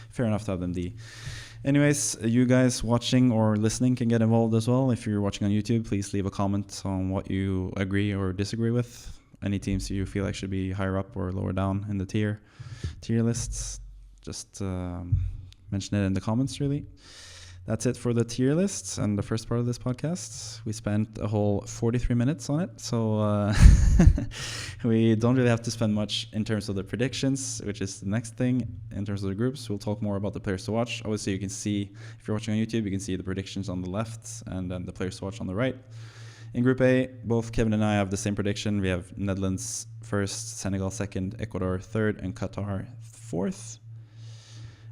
fair enough to have them D. Anyways, you guys watching or listening can get involved as well. If you're watching on YouTube, please leave a comment on what you agree or disagree with. Any teams you feel like should be higher up or lower down in the tier lists. Just mention it in the comments, really. That's it for the tier lists and the first part of this podcast. We spent a whole 43 minutes on it, so we don't really have to spend much in terms of the predictions, which is the next thing. In terms of the groups, we'll talk more about the players to watch. Obviously, you can see, if you're watching on YouTube, you can see the predictions on the left and then the players to watch on the right. In Group A, both Kevin and I have the same prediction. We have Netherlands first, Senegal second, Ecuador third, and Qatar fourth.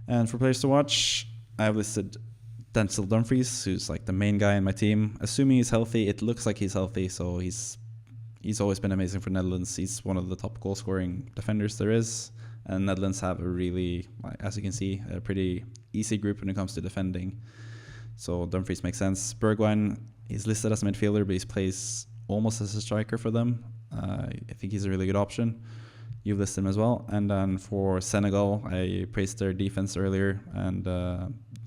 And for players to watch, I have listed Denzel Dumfries, who's like the main guy in my team. Assuming he's healthy, it looks like he's healthy, so he's always been amazing for Netherlands. He's one of the top goal-scoring defenders there is, and Netherlands have a really, as you can see, a pretty easy group when it comes to defending. So Dumfries makes sense. Bergwijn, he's listed as a midfielder, but he plays almost as a striker for them. I think he's a really good option. You listed him as well. And then for Senegal, I praised their defense earlier, and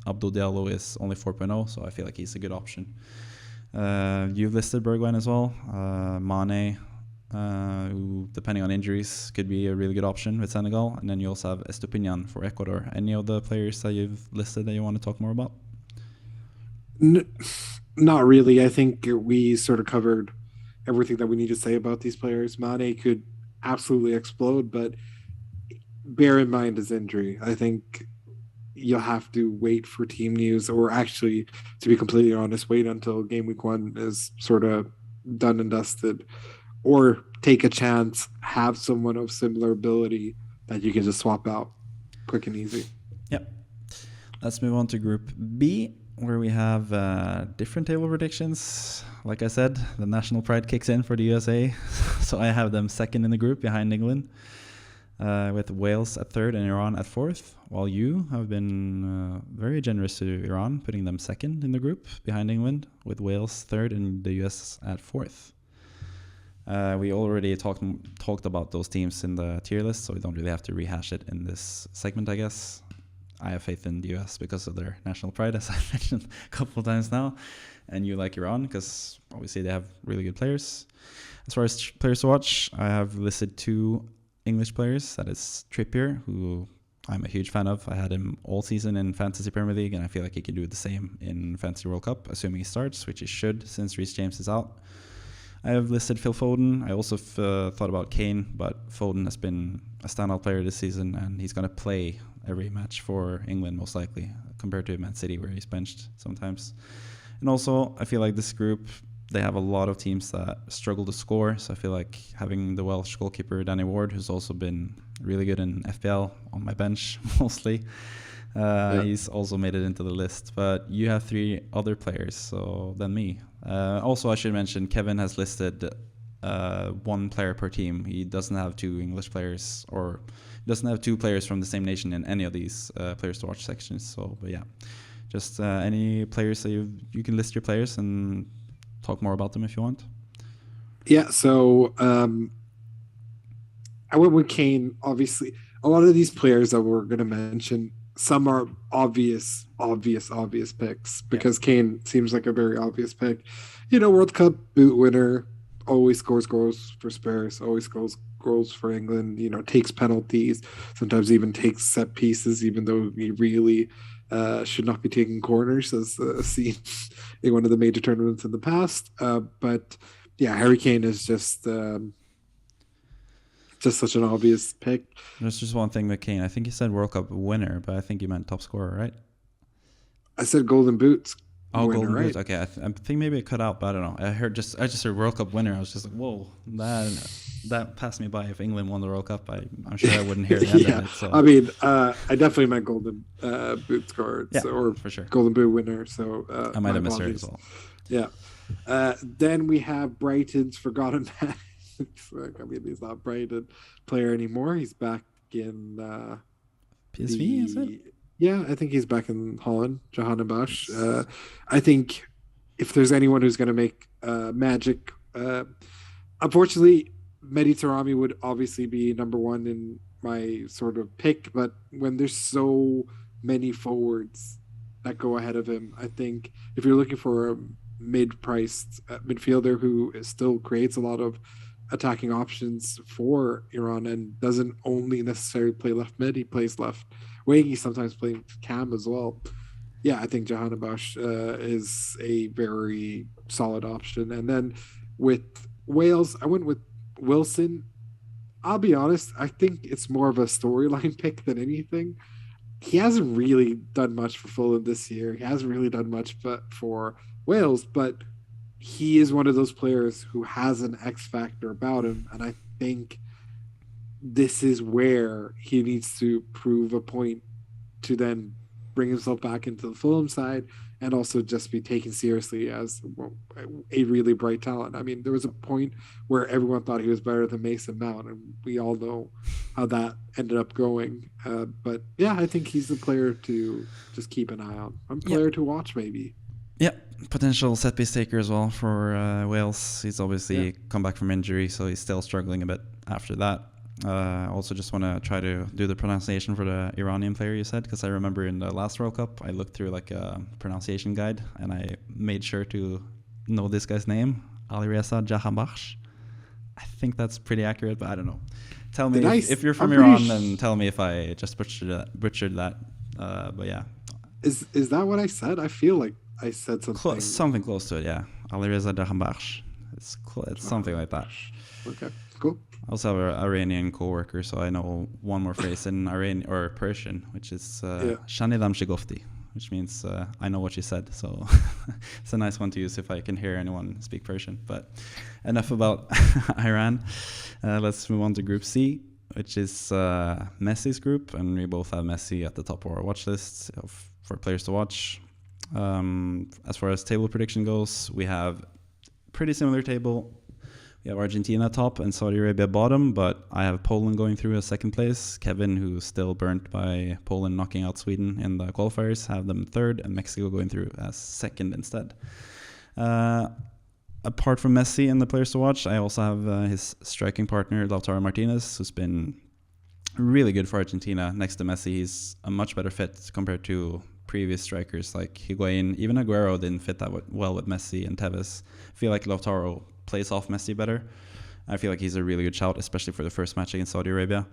Abdou Diallo is only 4.0, so I feel like he's a good option. You've listed Bergwijn as well. Mane, who, depending on injuries, could be a really good option with Senegal. And then you also have Estupinian for Ecuador. Any of the players that you've listed that you want to talk more about? Not really. I think we sort of covered everything that we need to say about these players. Mane could absolutely explode, but bear in mind his injury. I think you'll have to wait for team news, or actually, to be completely honest, wait until game week 1 is sort of done and dusted, or take a chance, have someone of similar ability that you can just swap out quick and easy. Yep. Let's move on to Group B, where we have different table predictions. Like I said, the national pride kicks in for the USA, so I have them second in the group behind England, with Wales at third and Iran at fourth, while you have been very generous to Iran, putting them second in the group behind England, with Wales third and the US at fourth. We already talked about those teams in the tier list, so we don't really have to rehash it in this segment, I guess. I have faith in the US because of their national pride, as I mentioned a couple of times now. And you like Iran because obviously they have really good players. As far as players to watch, I have listed 2 English players. That is Trippier, who I'm a huge fan of. I had him all season in Fantasy Premier League, and I feel like he can do the same in Fantasy World Cup, assuming he starts, which he should since Reece James is out. I have listed Phil Foden. I also thought about Kane, but Foden has been a standout player this season, and he's going to play every match for England most likely, compared to Man City where he's benched sometimes. And also, I feel like this group, they have a lot of teams that struggle to score, so I feel like having the Welsh goalkeeper Danny Ward, who's also been really good in FPL, on my bench mostly. He's also made it into the list, but you have 3 other players than me. Also, I should mention Kevin has listed 1 player per team. He doesn't have 2 English players, or doesn't have 2 players from the same nation in any of these players to watch sections. So, but yeah, just any players that you can list your players and talk more about them if you want. Yeah, so I went with Kane. Obviously, a lot of these players that we're going to mention, some are obvious picks, because Kane seems like a very obvious pick. You know, World Cup boot winner, always scores goals for Spurs, always scores goals for England, you know, takes penalties, sometimes even takes set pieces, even though he really should not be taking corners, as seen in one of the major tournaments in the past. But yeah, Harry Kane is just such an obvious pick. There's just one thing with Kane. I think you said World Cup winner, but I think you meant top scorer, right? I said Golden Boots. Oh, winner, Golden right? Boots. Okay, I think maybe it cut out, but I don't know. I just heard World Cup winner. I was just like, whoa, that passed me by. If England won the World Cup, I'm sure I wouldn't hear the end of it. So. I mean, I definitely meant Golden Boot scorer, or for sure, Golden Boot winner. So I might have misheard as well. Yeah. Then we have Brighton's forgotten man. I mean, he's not Brighton player anymore. He's back in PSV, is it? Yeah, I think he's back in Holland, Johanna Bosch. I think if there's anyone who's going to make magic, unfortunately, Mehdi Taremi would obviously be number 1 in my sort of pick, but when there's so many forwards that go ahead of him, I think if you're looking for a mid-priced midfielder who still creates a lot of attacking options for Iran and doesn't only necessarily play left mid, he plays left wing, he sometimes plays cam as well. Yeah, I think Johanna Bosch is a very solid option. And then with Wales, I went with Wilson. I'll be honest, I think it's more of a storyline pick than anything. He hasn't really done much for Fulham this year. He hasn't really done much for Wales, but he is one of those players who has an X factor about him. And I think this is where he needs to prove a point to then bring himself back into the Fulham side and also just be taken seriously as a really bright talent. I mean, there was a point where everyone thought he was better than Mason Mount, and we all know how that ended up going. But yeah, I think he's the player to just keep an eye on. A player to watch, maybe. Yeah, potential set piece taker as well for Wales. He's obviously come back from injury, so he's still struggling a bit after that. Also, just want to try to do the pronunciation for the Iranian player you said, because I remember in the last World Cup I looked through like a pronunciation guide and I made sure to know this guy's name, Alireza Jahanbakhsh. I think that's pretty accurate, but I don't know. Tell me if you're from Iran, and tell me if I just butchered that. But yeah, is that what I said? I feel like I said something. Something close to it, yeah. Alireza Jahanbakhsh. It's something like that. Okay, cool. I also have an Iranian co-worker, so I know one more phrase in Iranian or Persian, which is Shanidam Shigofti, which means I know what you said. So it's a nice one to use if I can hear anyone speak Persian. But enough about Iran. Let's move on to Group C, which is Messi's group, and we both have Messi at the top of our watch list for players to watch. As far as table prediction goes, we have pretty similar table. We have Argentina top and Saudi Arabia bottom, but I have Poland going through as second place. Kevin, who's still burnt by Poland knocking out Sweden in the qualifiers, have them third, and Mexico going through as second instead. Apart from Messi and the players to watch, I also have his striking partner, Lautaro Martinez, who's been really good for Argentina. Next to Messi, he's a much better fit compared to previous strikers like Higuain. Even Aguero didn't fit that well with Messi and Tevez. I feel like Lautaro plays off Messi better. I feel like he's a really good shout, especially for the first match against Saudi Arabia.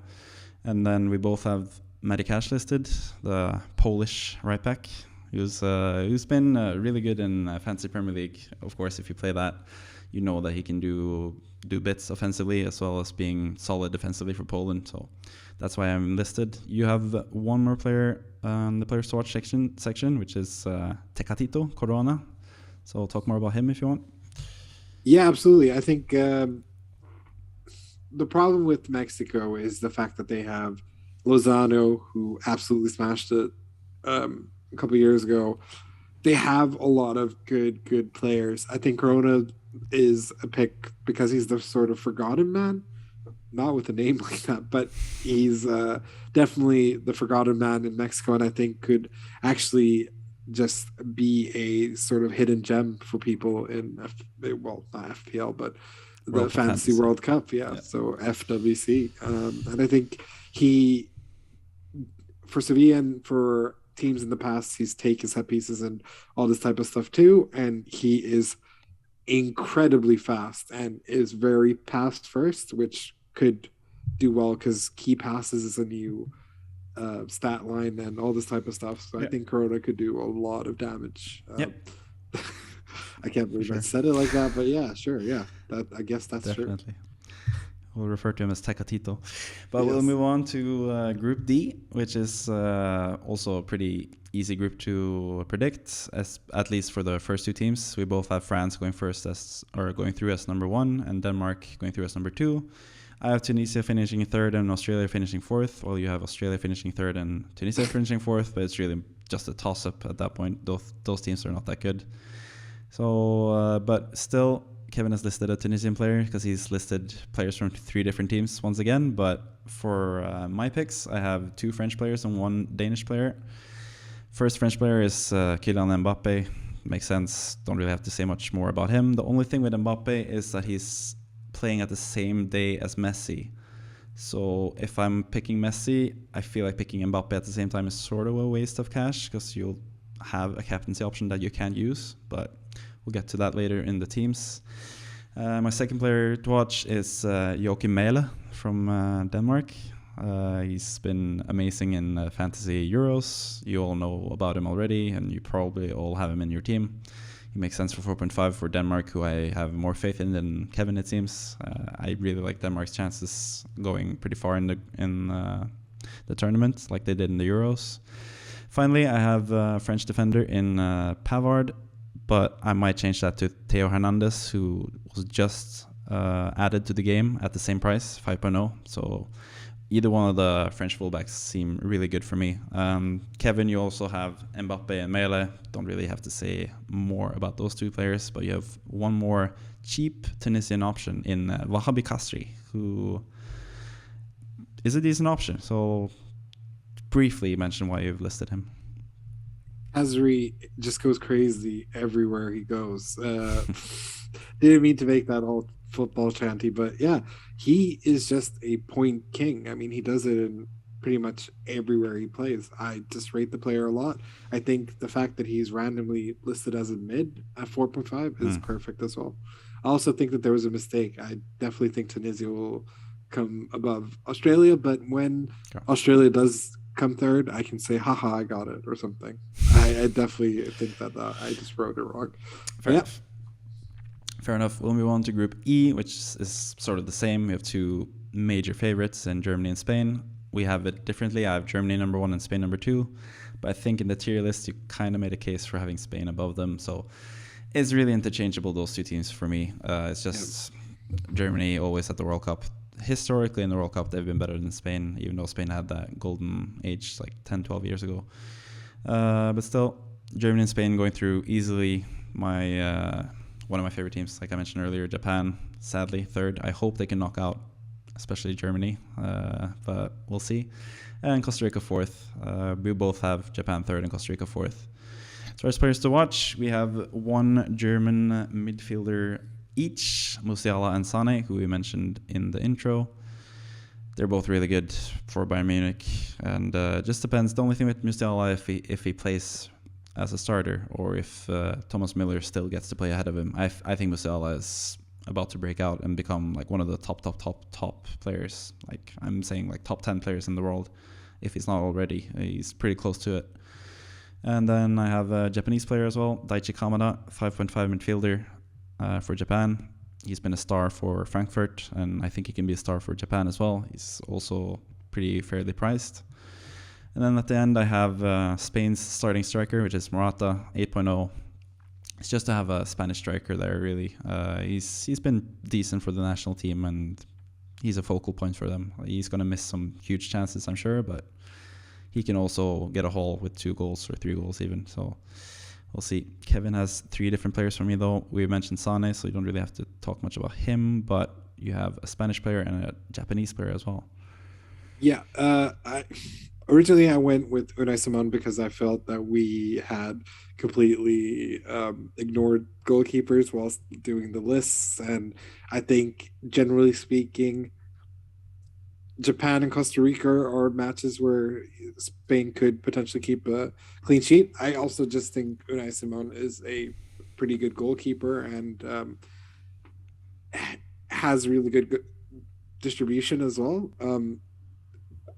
And then we both have Matty Cash listed, the Polish right back, who's been really good in Fantasy Premier League. Of course, if you play that, you know that he can do bits offensively as well as being solid defensively for Poland. So that's why I'm listed. You have one more player on the players to watch section, which is Tecatito Corona. So I'll talk more about him if you want. Yeah, absolutely. I think the problem with Mexico is the fact that they have Lozano, who absolutely smashed it a couple of years ago. They have a lot of good players. I think Corona is a pick because he's the sort of forgotten man, not with a name like that, but he's definitely the forgotten man in Mexico, and I think could actually just be a sort of hidden gem for people in not FPL, but the Fantasy World Cup. Yeah. So FWC. And I think he, for Sevilla and for teams in the past, he's taken set pieces and all this type of stuff too. And he is incredibly fast and is very pass first, which could do well because key passes is a new stat line and all this type of stuff. So I think Corona could do a lot of damage. I can't believe I said it like that, but yeah, sure. Yeah, I guess that's definitely true. We'll refer to him as Tecatito. But we'll move on to Group D, which is also a pretty easy group to predict, at least for the first two teams. We both have France going through as number one, and Denmark going through as number two. I have Tunisia finishing third and Australia finishing fourth, while you have Australia finishing third and Tunisia finishing fourth, but it's really just a toss-up at that point. Those teams are not that good. So, but still, Kevin has listed a Tunisian player because he's listed players from 3 different teams once again. But for my picks, I have 2 French players and 1 Danish player. First French player is Kylian Mbappe. Makes sense. Don't really have to say much more about him. The only thing with Mbappe is that he's playing at the same day as Messi. So if I'm picking Messi, I feel like picking Mbappe at the same time is sort of a waste of cash because you'll have a captaincy option that you can't use, but we'll get to that later in the teams. My second player to watch is Joachim Mæhle from Denmark. He's been amazing in Fantasy Euros. You all know about him already, and you probably all have him in your team. He makes sense for 4.5 for Denmark, who I have more faith in than Kevin, it seems. I really like Denmark's chances going pretty far in the tournament, like they did in the Euros. Finally, I have a French defender in Pavard, but I might change that to Theo Hernandez, who was just added to the game at the same price, 5.0. So either one of the French fullbacks seem really good for me. Kevin, you also have Mbappe and Mæhle. Don't really have to say more about those 2 players, but you have one more cheap Tunisian option in Wahabi Kasri, who is a decent option. So briefly mention why you've listed him. Kasri just goes crazy everywhere he goes. Didn't mean to make that all football shanty, but yeah, he is just a point king. I mean, he does it in pretty much everywhere he plays. I just rate the player a lot. I think the fact that he's randomly listed as a mid at 4.5 is perfect as well. I also think that there was a mistake. I definitely think Tunisia will come above Australia, but when Australia does come third, I can say, haha, I got it or something. I definitely think that I just wrote it wrong. Fair enough. Fair enough. We'll move on to Group E, which is sort of the same. We have two major favorites in Germany and Spain. We have it differently. I have Germany number 1 and Spain number 2. But I think in the tier list, you kind of made a case for having Spain above them. So it's really interchangeable, those two teams for me. It's just Germany always at the World Cup. Historically in the World Cup, they've been better than Spain, even though Spain had that golden age like 10, 12 years ago. But still, Germany and Spain going through easily. One of my favorite teams, like I mentioned earlier, Japan, sadly, third. I hope they can knock out, especially Germany, but we'll see. And Costa Rica fourth. We both have Japan third and Costa Rica fourth. As far as players to watch, we have one German midfielder each, Musiala and Sane, who we mentioned in the intro. They're both really good for Bayern Munich, and just depends. The only thing with Musiala, if he plays as a starter, or if Thomas Müller still gets to play ahead of him. I think Musiala is about to break out and become like one of the top players. Like I'm saying, like top 10 players in the world, if he's not already. He's pretty close to it. And then I have a Japanese player as well, Daichi Kamada, 5.5 midfielder for Japan. He's been a star for Frankfurt, and I think he can be a star for Japan as well. He's also pretty fairly priced. And then at the end, I have Spain's starting striker, which is Morata, 8.0. It's just to have a Spanish striker there, really. He's been decent for the national team, and he's a focal point for them. He's going to miss some huge chances, I'm sure, but he can also get a haul with 2 goals or 3 goals even. So we'll see. Kevin has 3 different players for me, though. We mentioned Sane, so you don't really have to talk much about him, but you have a Spanish player and a Japanese player as well. Yeah, originally I went with Unai Simon because I felt that we had completely ignored goalkeepers whilst doing the lists, and I think generally speaking, Japan and Costa Rica are matches where Spain could potentially keep a clean sheet. I also just think Unai Simon is a pretty good goalkeeper and has really good distribution as well.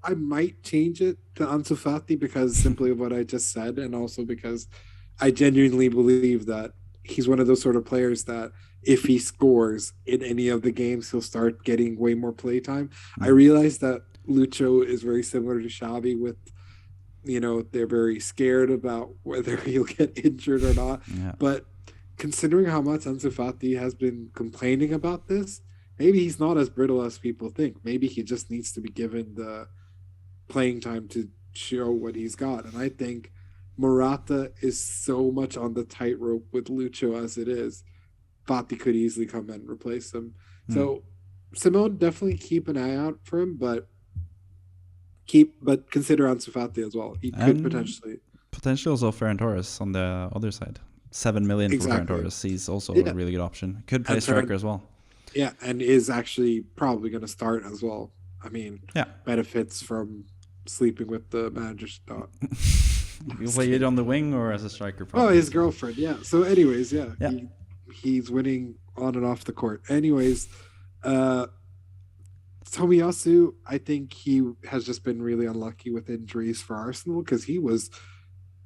I might change it to Ansu Fati because simply of what I just said, and also because I genuinely believe that he's one of those sort of players that if he scores in any of the games, he'll start getting way more play time. I realize that Lucho is very similar to Xavi with, they're very scared about whether he'll get injured or not. Yeah. But considering how much Ansu Fati has been complaining about this, maybe he's not as brittle as people think. Maybe he just needs to be given the playing time to show what he's got. And I think Morata is so much on the tightrope with Lucho as it is. Fati could easily come and replace him. So Simone, definitely keep an eye out for him, but consider Ansu Fati as well. He could potentially also Ferran Torres on the other side. 7 million for Ferran Torres. He's also a really good option. Could play striker as well. Yeah, and is actually probably going to start as well. I mean, benefits from sleeping with the manager's daughter. You play it on the wing or as a striker? Probably. Oh, his girlfriend. Yeah. So, anyways, he's winning on and off the court. Anyways, Tomiyasu, I think he has just been really unlucky with injuries for Arsenal because he was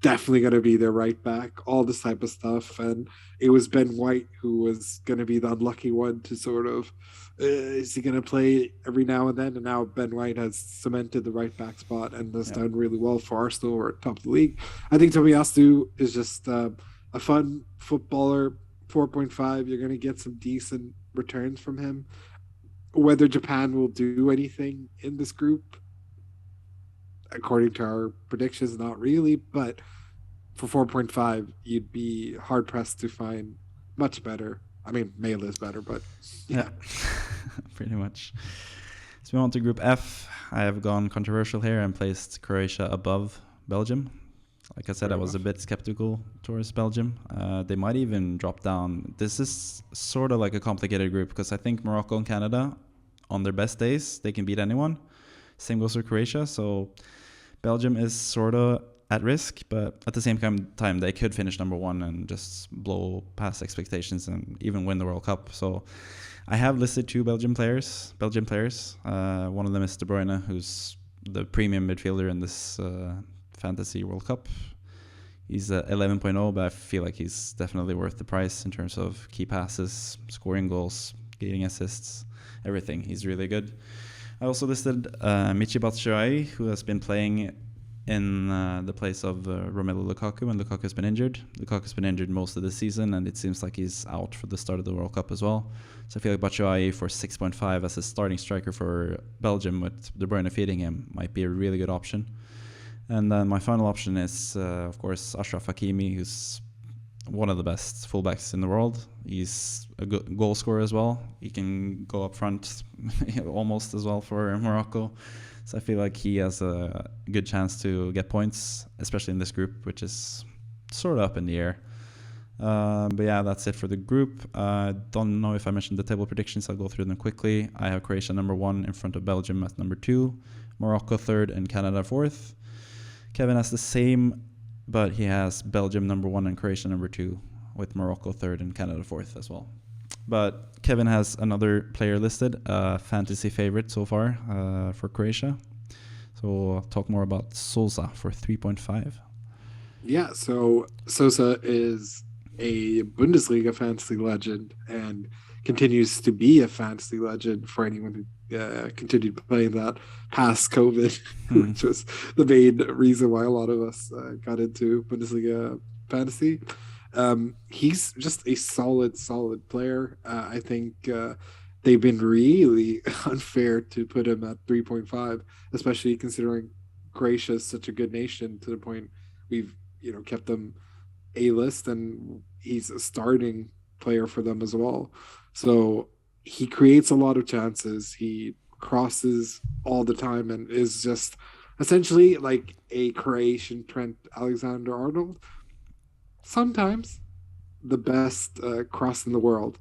definitely going to be their right back, all this type of stuff. And it was Ben White who was going to be the unlucky one to sort of, is he going to play every now and then? And now Ben White has cemented the right back spot and has done really well for Arsenal or top of the league. I think Tomiyasu is just a fun footballer, 4.5. You're going to get some decent returns from him. Whether Japan will do anything in this group, according to our predictions, not really, but for 4.5, you'd be hard pressed to find much better. I mean, Mela is better, but yeah. Pretty much. So we on to Group F. I have gone controversial here and placed Croatia above Belgium. Like I said, Fair I was a enough. bit skeptical towards Belgium. They might even drop down. This is sort of like a complicated group because I think Morocco and Canada, on their best days, they can beat anyone. Same goes for Croatia. So Belgium is sort of at risk, but at the same time, they could finish number one and just blow past expectations and even win the World Cup. So I have listed two Belgian players. One of them is De Bruyne, who's the premium midfielder in this fantasy World Cup. He's 11.0, but I feel like he's definitely worth the price in terms of key passes, scoring goals, getting assists, everything. He's really good. I also listed Michy Batshuayi, who has been playing in the place of Romelu Lukaku when Lukaku's been injured. Lukaku's been injured most of the season, and it seems like he's out for the start of the World Cup as well. So I feel like Batshuayi for 6.5 as a starting striker for Belgium with De Bruyne feeding him might be a really good option. And then my final option is, of course, Achraf Hakimi, who's one of the best fullbacks in the world. He's a good goal scorer as well. He can go up front almost as well for Morocco. So I feel like he has a good chance to get points, especially in this group, which is sort of up in the air. But yeah, that's it for the group. Don't know if I mentioned the table predictions. I'll go through them quickly. I have Croatia number 1 in front of Belgium at number 2, Morocco 3rd, and Canada 4th. Kevin has the same, but he has Belgium number 1 and Croatia number 2, with Morocco 3rd and Canada 4th as well. But Kevin has another player listed, fantasy favorite so far for Croatia. So I'll talk more about Sousa for 3.5. Yeah, so Sosa is a Bundesliga fantasy legend and continues to be a fantasy legend for anyone who continued playing that past COVID, which was the main reason why a lot of us got into Bundesliga fantasy. He's just a solid player. I think they've been really unfair to put him at 3.5, especially considering Croatia is such a good nation to the point we've kept them A-list, and he's a starting player for them as well. So he creates a lot of chances. He crosses all the time and is just essentially like a Croatian Trent Alexander-Arnold. Sometimes the best cross in the world,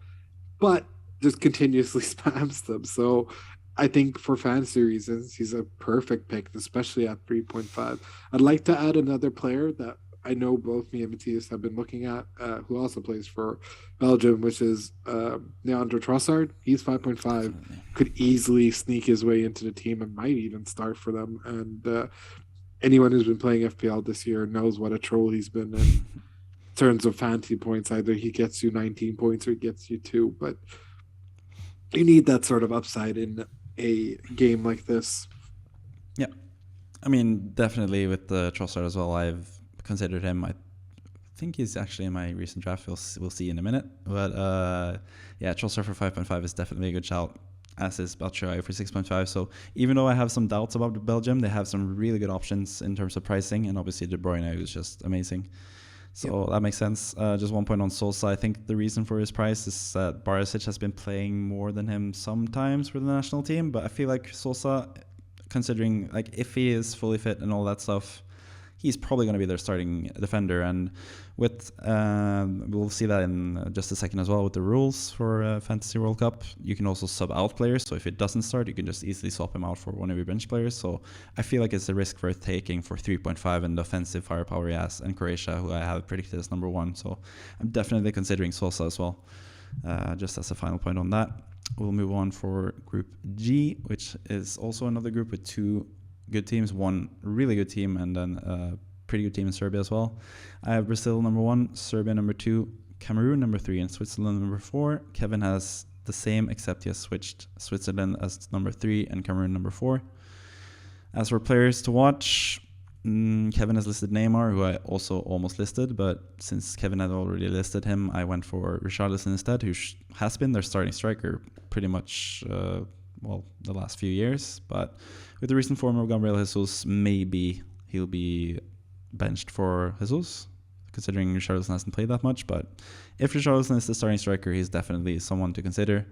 but just continuously spams them. So I think for fantasy reasons, he's a perfect pick, especially at 3.5. I'd like to add another player that I know both me and Matthias have been looking at, who also plays for Belgium, which is Leandro Trossard. He's 5.5, could easily sneak his way into the team and might even start for them. And anyone who's been playing FPL this year knows what a troll he's been in terms of fantasy points. Either he gets you 19 points or he gets you 2, but you need that sort of upside in a game like this. Yeah, I mean, definitely with the Trossard as well. I've considered him. I think he's actually in my recent draft. We'll see in a minute. But yeah, Trossard for 5.5 is definitely a good shout, as is Batshuayi for 6.5. So even though I have some doubts about Belgium, they have some really good options in terms of pricing, and obviously De Bruyne, who's just amazing. So that makes sense. Just 1 point on Sosa. I think the reason for his price is that Barisic has been playing more than him sometimes for the national team. But I feel like Sosa, considering like if he is fully fit and all that stuff, he's probably going to be their starting defender. And with we'll see that in just a second as well with the rules for Fantasy World Cup. You can also sub out players. So if it doesn't start, you can just easily swap him out for one of your bench players. So I feel like it's a risk worth taking for 3.5 and the offensive firepower he has, and Croatia, who I have predicted as number 1. So I'm definitely considering Sosa as well. Just as a final point on that, we'll move on for Group G, which is also another group with 2 good teams, one really good team, and then a pretty good team in Serbia as well. I have Brazil number 1, Serbia number 2, Cameroon number 3, and Switzerland number 4. Kevin has the same, except he has switched Switzerland as number 3 and Cameroon number 4. As for players to watch, Kevin has listed Neymar, who I also almost listed, but since Kevin had already listed him, I went for Richarlison instead, who has been their starting striker pretty much the last few years. But with the recent form of Gabriel Jesus, maybe he'll be benched for Jesus, considering Richarlison hasn't played that much. But if Richarlison is the starting striker, he's definitely someone to consider.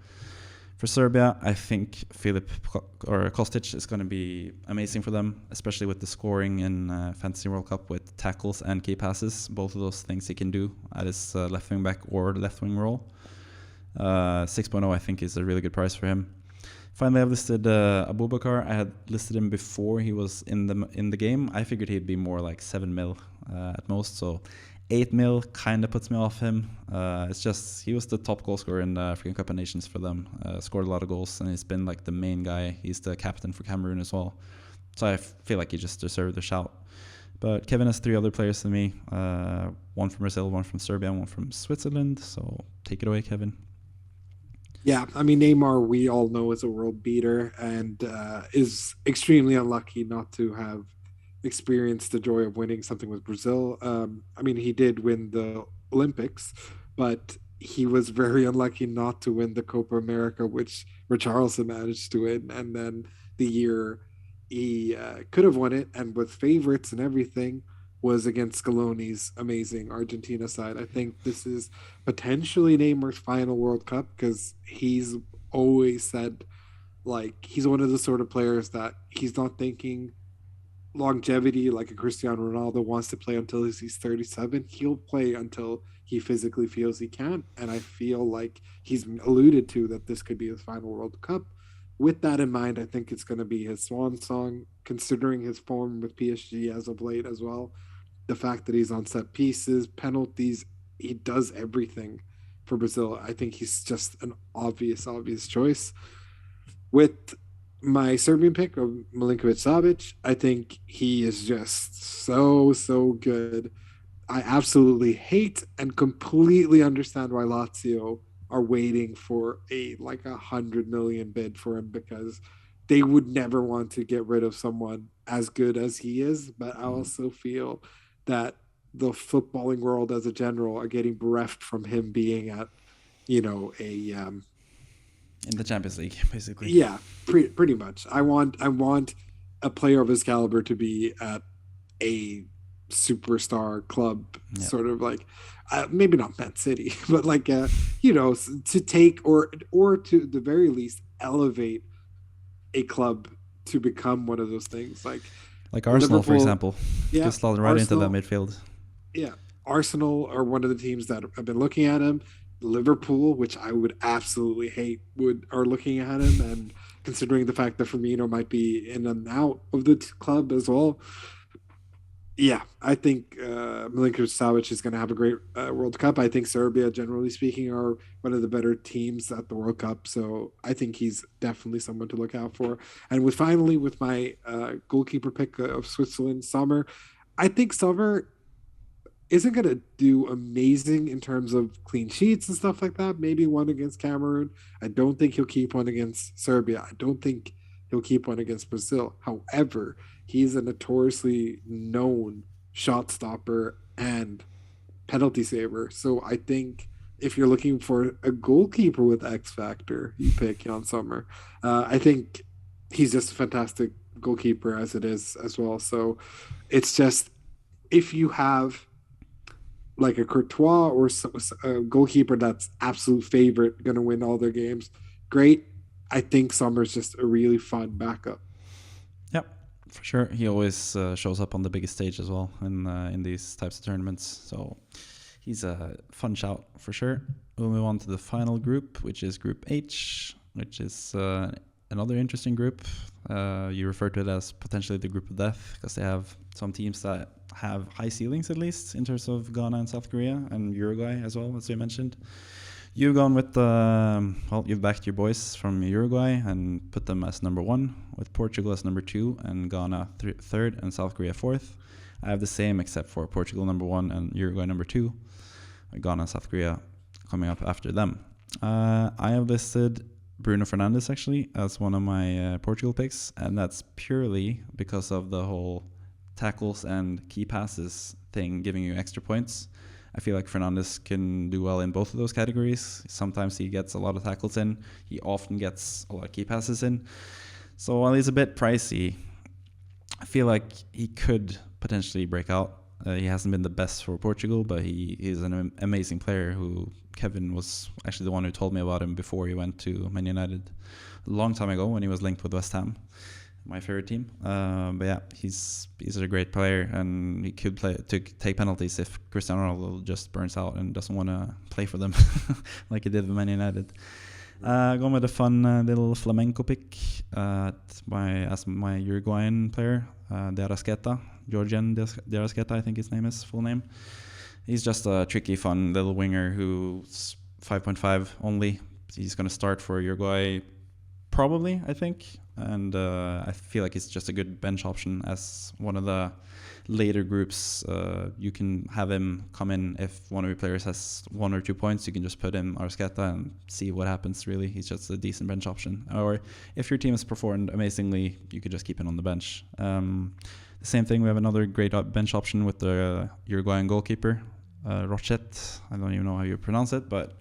For Serbia, I think Filip Kostic is going to be amazing for them, especially with the scoring in Fantasy World Cup with tackles and key passes. Both of those things he can do at his left wing back or left wing role. 6.0 I think is a really good price for him. Finally, I've listed Abubakar. I had listed him before he was in the game. I figured he'd be more like 7 mil at most, so 8 mil kind of puts me off him. It's just he was the top goal scorer in the African Cup of Nations for them. Scored a lot of goals, and he's been like the main guy. He's the captain for Cameroon as well. So I feel like he just deserved a shout. But Kevin has 3 other players than me. One from Brazil, one from Serbia, and one from Switzerland. So take it away, Kevin. Yeah, I mean, Neymar, we all know, is a world beater and is extremely unlucky not to have experienced the joy of winning something with Brazil. I mean, he did win the Olympics, but he was very unlucky not to win the Copa America, which Richarlison managed to win. And then the year he could have won it and with favorites and everything was against Scaloni's amazing Argentina side. I think this is potentially Neymar's final World Cup because he's always said like he's one of the sort of players that he's not thinking longevity like a Cristiano Ronaldo wants to play until he's 37. He'll play until he physically feels he can. And I feel like he's alluded to that this could be his final World Cup. With that in mind, I think it's going to be his swan song, considering his form with PSG as of late as well. The fact that he's on set pieces, penalties, he does everything for Brazil. I think he's just an obvious choice. With my Serbian pick of Milinkovic Savic, I think he is just so good. I absolutely hate and completely understand why Lazio are waiting for a like 100 million bid for him because they would never want to get rid of someone as good as he is. But I also feel that the footballing world as a general are getting bereft from him being at, in the Champions League, basically. Yeah, pretty much. I want a player of his caliber to be at a superstar club, sort of like maybe not Man City, but like to take or to the very least elevate a club to become one of those things like Arsenal, Liverpool, for example. Yeah, just slot right into that midfield. Yeah, Arsenal are one of the teams that have been looking at him. Liverpool, which I would absolutely hate, are looking at him, and considering the fact that Firmino might be in and out of the club as well. Yeah, I think Milinkovic Savic is going to have a great World Cup. I think Serbia, generally speaking, are one of the better teams at the World Cup. So I think he's definitely someone to look out for. And with my goalkeeper pick of Switzerland, Sommer, I think Sommer isn't going to do amazing in terms of clean sheets and stuff like that. Maybe one against Cameroon. I don't think he'll keep one against Serbia. I don't think he'll keep one against Brazil. However, he's a notoriously known shot stopper and penalty saver. So I think if you're looking for a goalkeeper with X factor, you pick Jan Sommer. I think he's just a fantastic goalkeeper as it is as well. So it's just if you have like a Courtois or a goalkeeper that's absolute favorite, going to win all their games, great. I think Sommer's just a really fun backup. Yep, for sure. He always shows up on the biggest stage as well in these types of tournaments. So he's a fun shout for sure. We'll move on to the final group, which is Group H, which is another interesting group. You refer to it as potentially the group of death because they have some teams that have high ceilings, at least in terms of Ghana and South Korea and Uruguay as well, as we mentioned. You've gone with you've backed your boys from Uruguay and put them as number 1, with Portugal as number 2 and Ghana third and South Korea 4th. I have the same except for Portugal number 1 and Uruguay number 2. Ghana and South Korea coming up after them. I have listed Bruno Fernandes actually as one of my Portugal picks, and that's purely because of the whole tackles and key passes thing giving you extra points. I feel like Fernandes can do well in both of those categories. Sometimes he gets a lot of tackles in. He often gets a lot of key passes in. So while he's a bit pricey, I feel like he could potentially break out. He hasn't been the best for Portugal, but he is an amazing player. Who Kevin was actually the one who told me about him before he went to Man United a long time ago when he was linked with West Ham, my favorite team. But yeah, he's a great player, and he could take penalties if Cristiano Ronaldo just burns out and doesn't want to play for them like he did with Man United. Going with a fun little flamenco pick as my Uruguayan player, De Arrascaeta, Georgian De Arrascaeta, I think his full name. He's just a tricky, fun little winger who's 5.5 only. He's going to start for Uruguay probably, I think. And I feel like it's just a good bench option as one of the later groups. You can have him come in if one of your players has 1 or 2 points. You can just put in Arrascaeta and see what happens, really. He's just a decent bench option. Or if your team has performed amazingly, you could just keep him on the bench. The same thing, we have another great bench option with the Uruguayan goalkeeper, Rochet. I don't even know how you pronounce it, but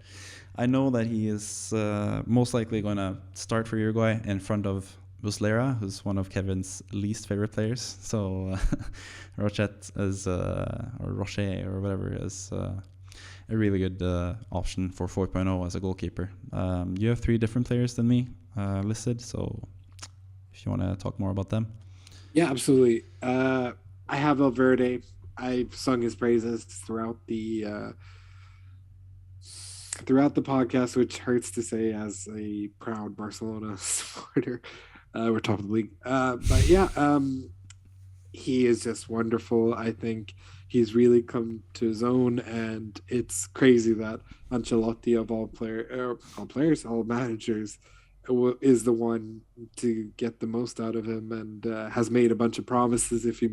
I know that he is most likely going to start for Uruguay in front of Muslera, who's one of Kevin's least favorite players. So Rochet or Rocher or whatever is a really good option for 4.0 as a goalkeeper. You have 3 different players than me listed, so if you want to talk more about them. Yeah, absolutely. I have Valverde. I've sung his praises throughout the podcast, which hurts to say as a proud Barcelona supporter. We're top of the league. But yeah, he is just wonderful. I think he's really come to his own, and it's crazy that Ancelotti, of all managers, is the one to get the most out of him, and has made a bunch of promises if he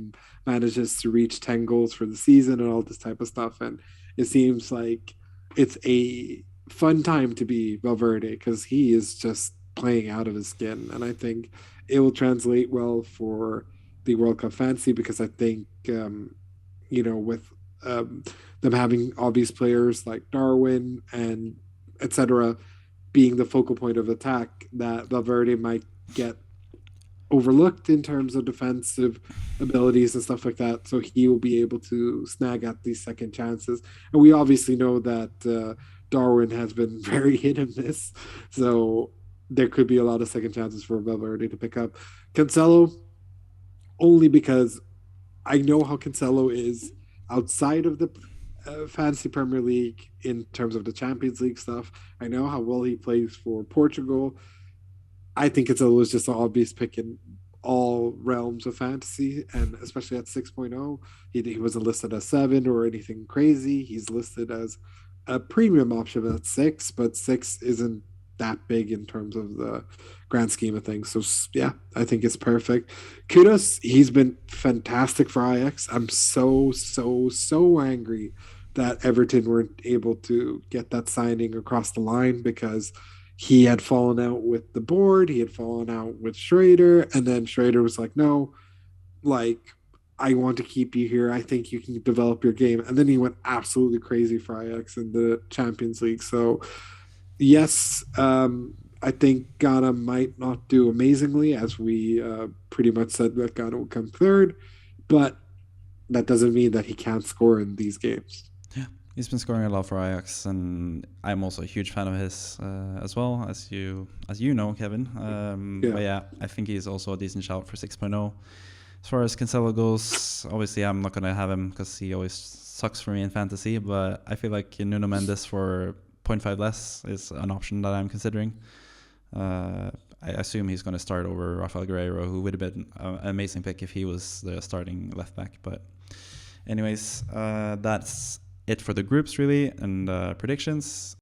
manages to reach 10 goals for the season and all this type of stuff. And it seems like it's a fun time to be Valverde because he is just playing out of his skin, and I think it will translate well for the World Cup fantasy because I think with them having obvious players like Darwin and etc. being the focal point of attack, that Valverde might get overlooked in terms of defensive abilities and stuff like that. So he will be able to snag at these second chances. And we obviously know that Darwin has been very hit and miss. So there could be a lot of second chances for Valverde to pick up. Cancelo, only because I know how Cancelo is outside of the fantasy Premier League in terms of the Champions League stuff. I know how well he plays for Portugal. I think Cancelo is just an obvious pick in all realms of fantasy, and especially at 6.0. He wasn't listed as 7 or anything crazy. He's listed as a premium option at 6, but 6 isn't that big in terms of the grand scheme of things. So yeah, I think it's perfect. Kudos, he's been fantastic for Ajax. I'm so angry that Everton weren't able to get that signing across the line because he had fallen out with the board, he had fallen out with Schrader, and then Schrader was like, no, like, I want to keep you here. I think you can develop your game. And then he went absolutely crazy for Ajax in the Champions League. So yes, I think Ghana might not do amazingly, as we pretty much said that Ghana will come third, but that doesn't mean that he can't score in these games. Yeah, he's been scoring a lot for Ajax, and I'm also a huge fan of his as well, as you know, Kevin. But yeah, I think he's also a decent shout for 6.0. As far as Cancelo goes, obviously I'm not going to have him because he always sucks for me in fantasy, but I feel like Nuno Mendes for 0.5 less is an option that I'm considering. I assume he's going to start over Rafael Guerreiro, who would have been an amazing pick if he was the starting left back. But anyways, that's it for the groups, really, and predictions.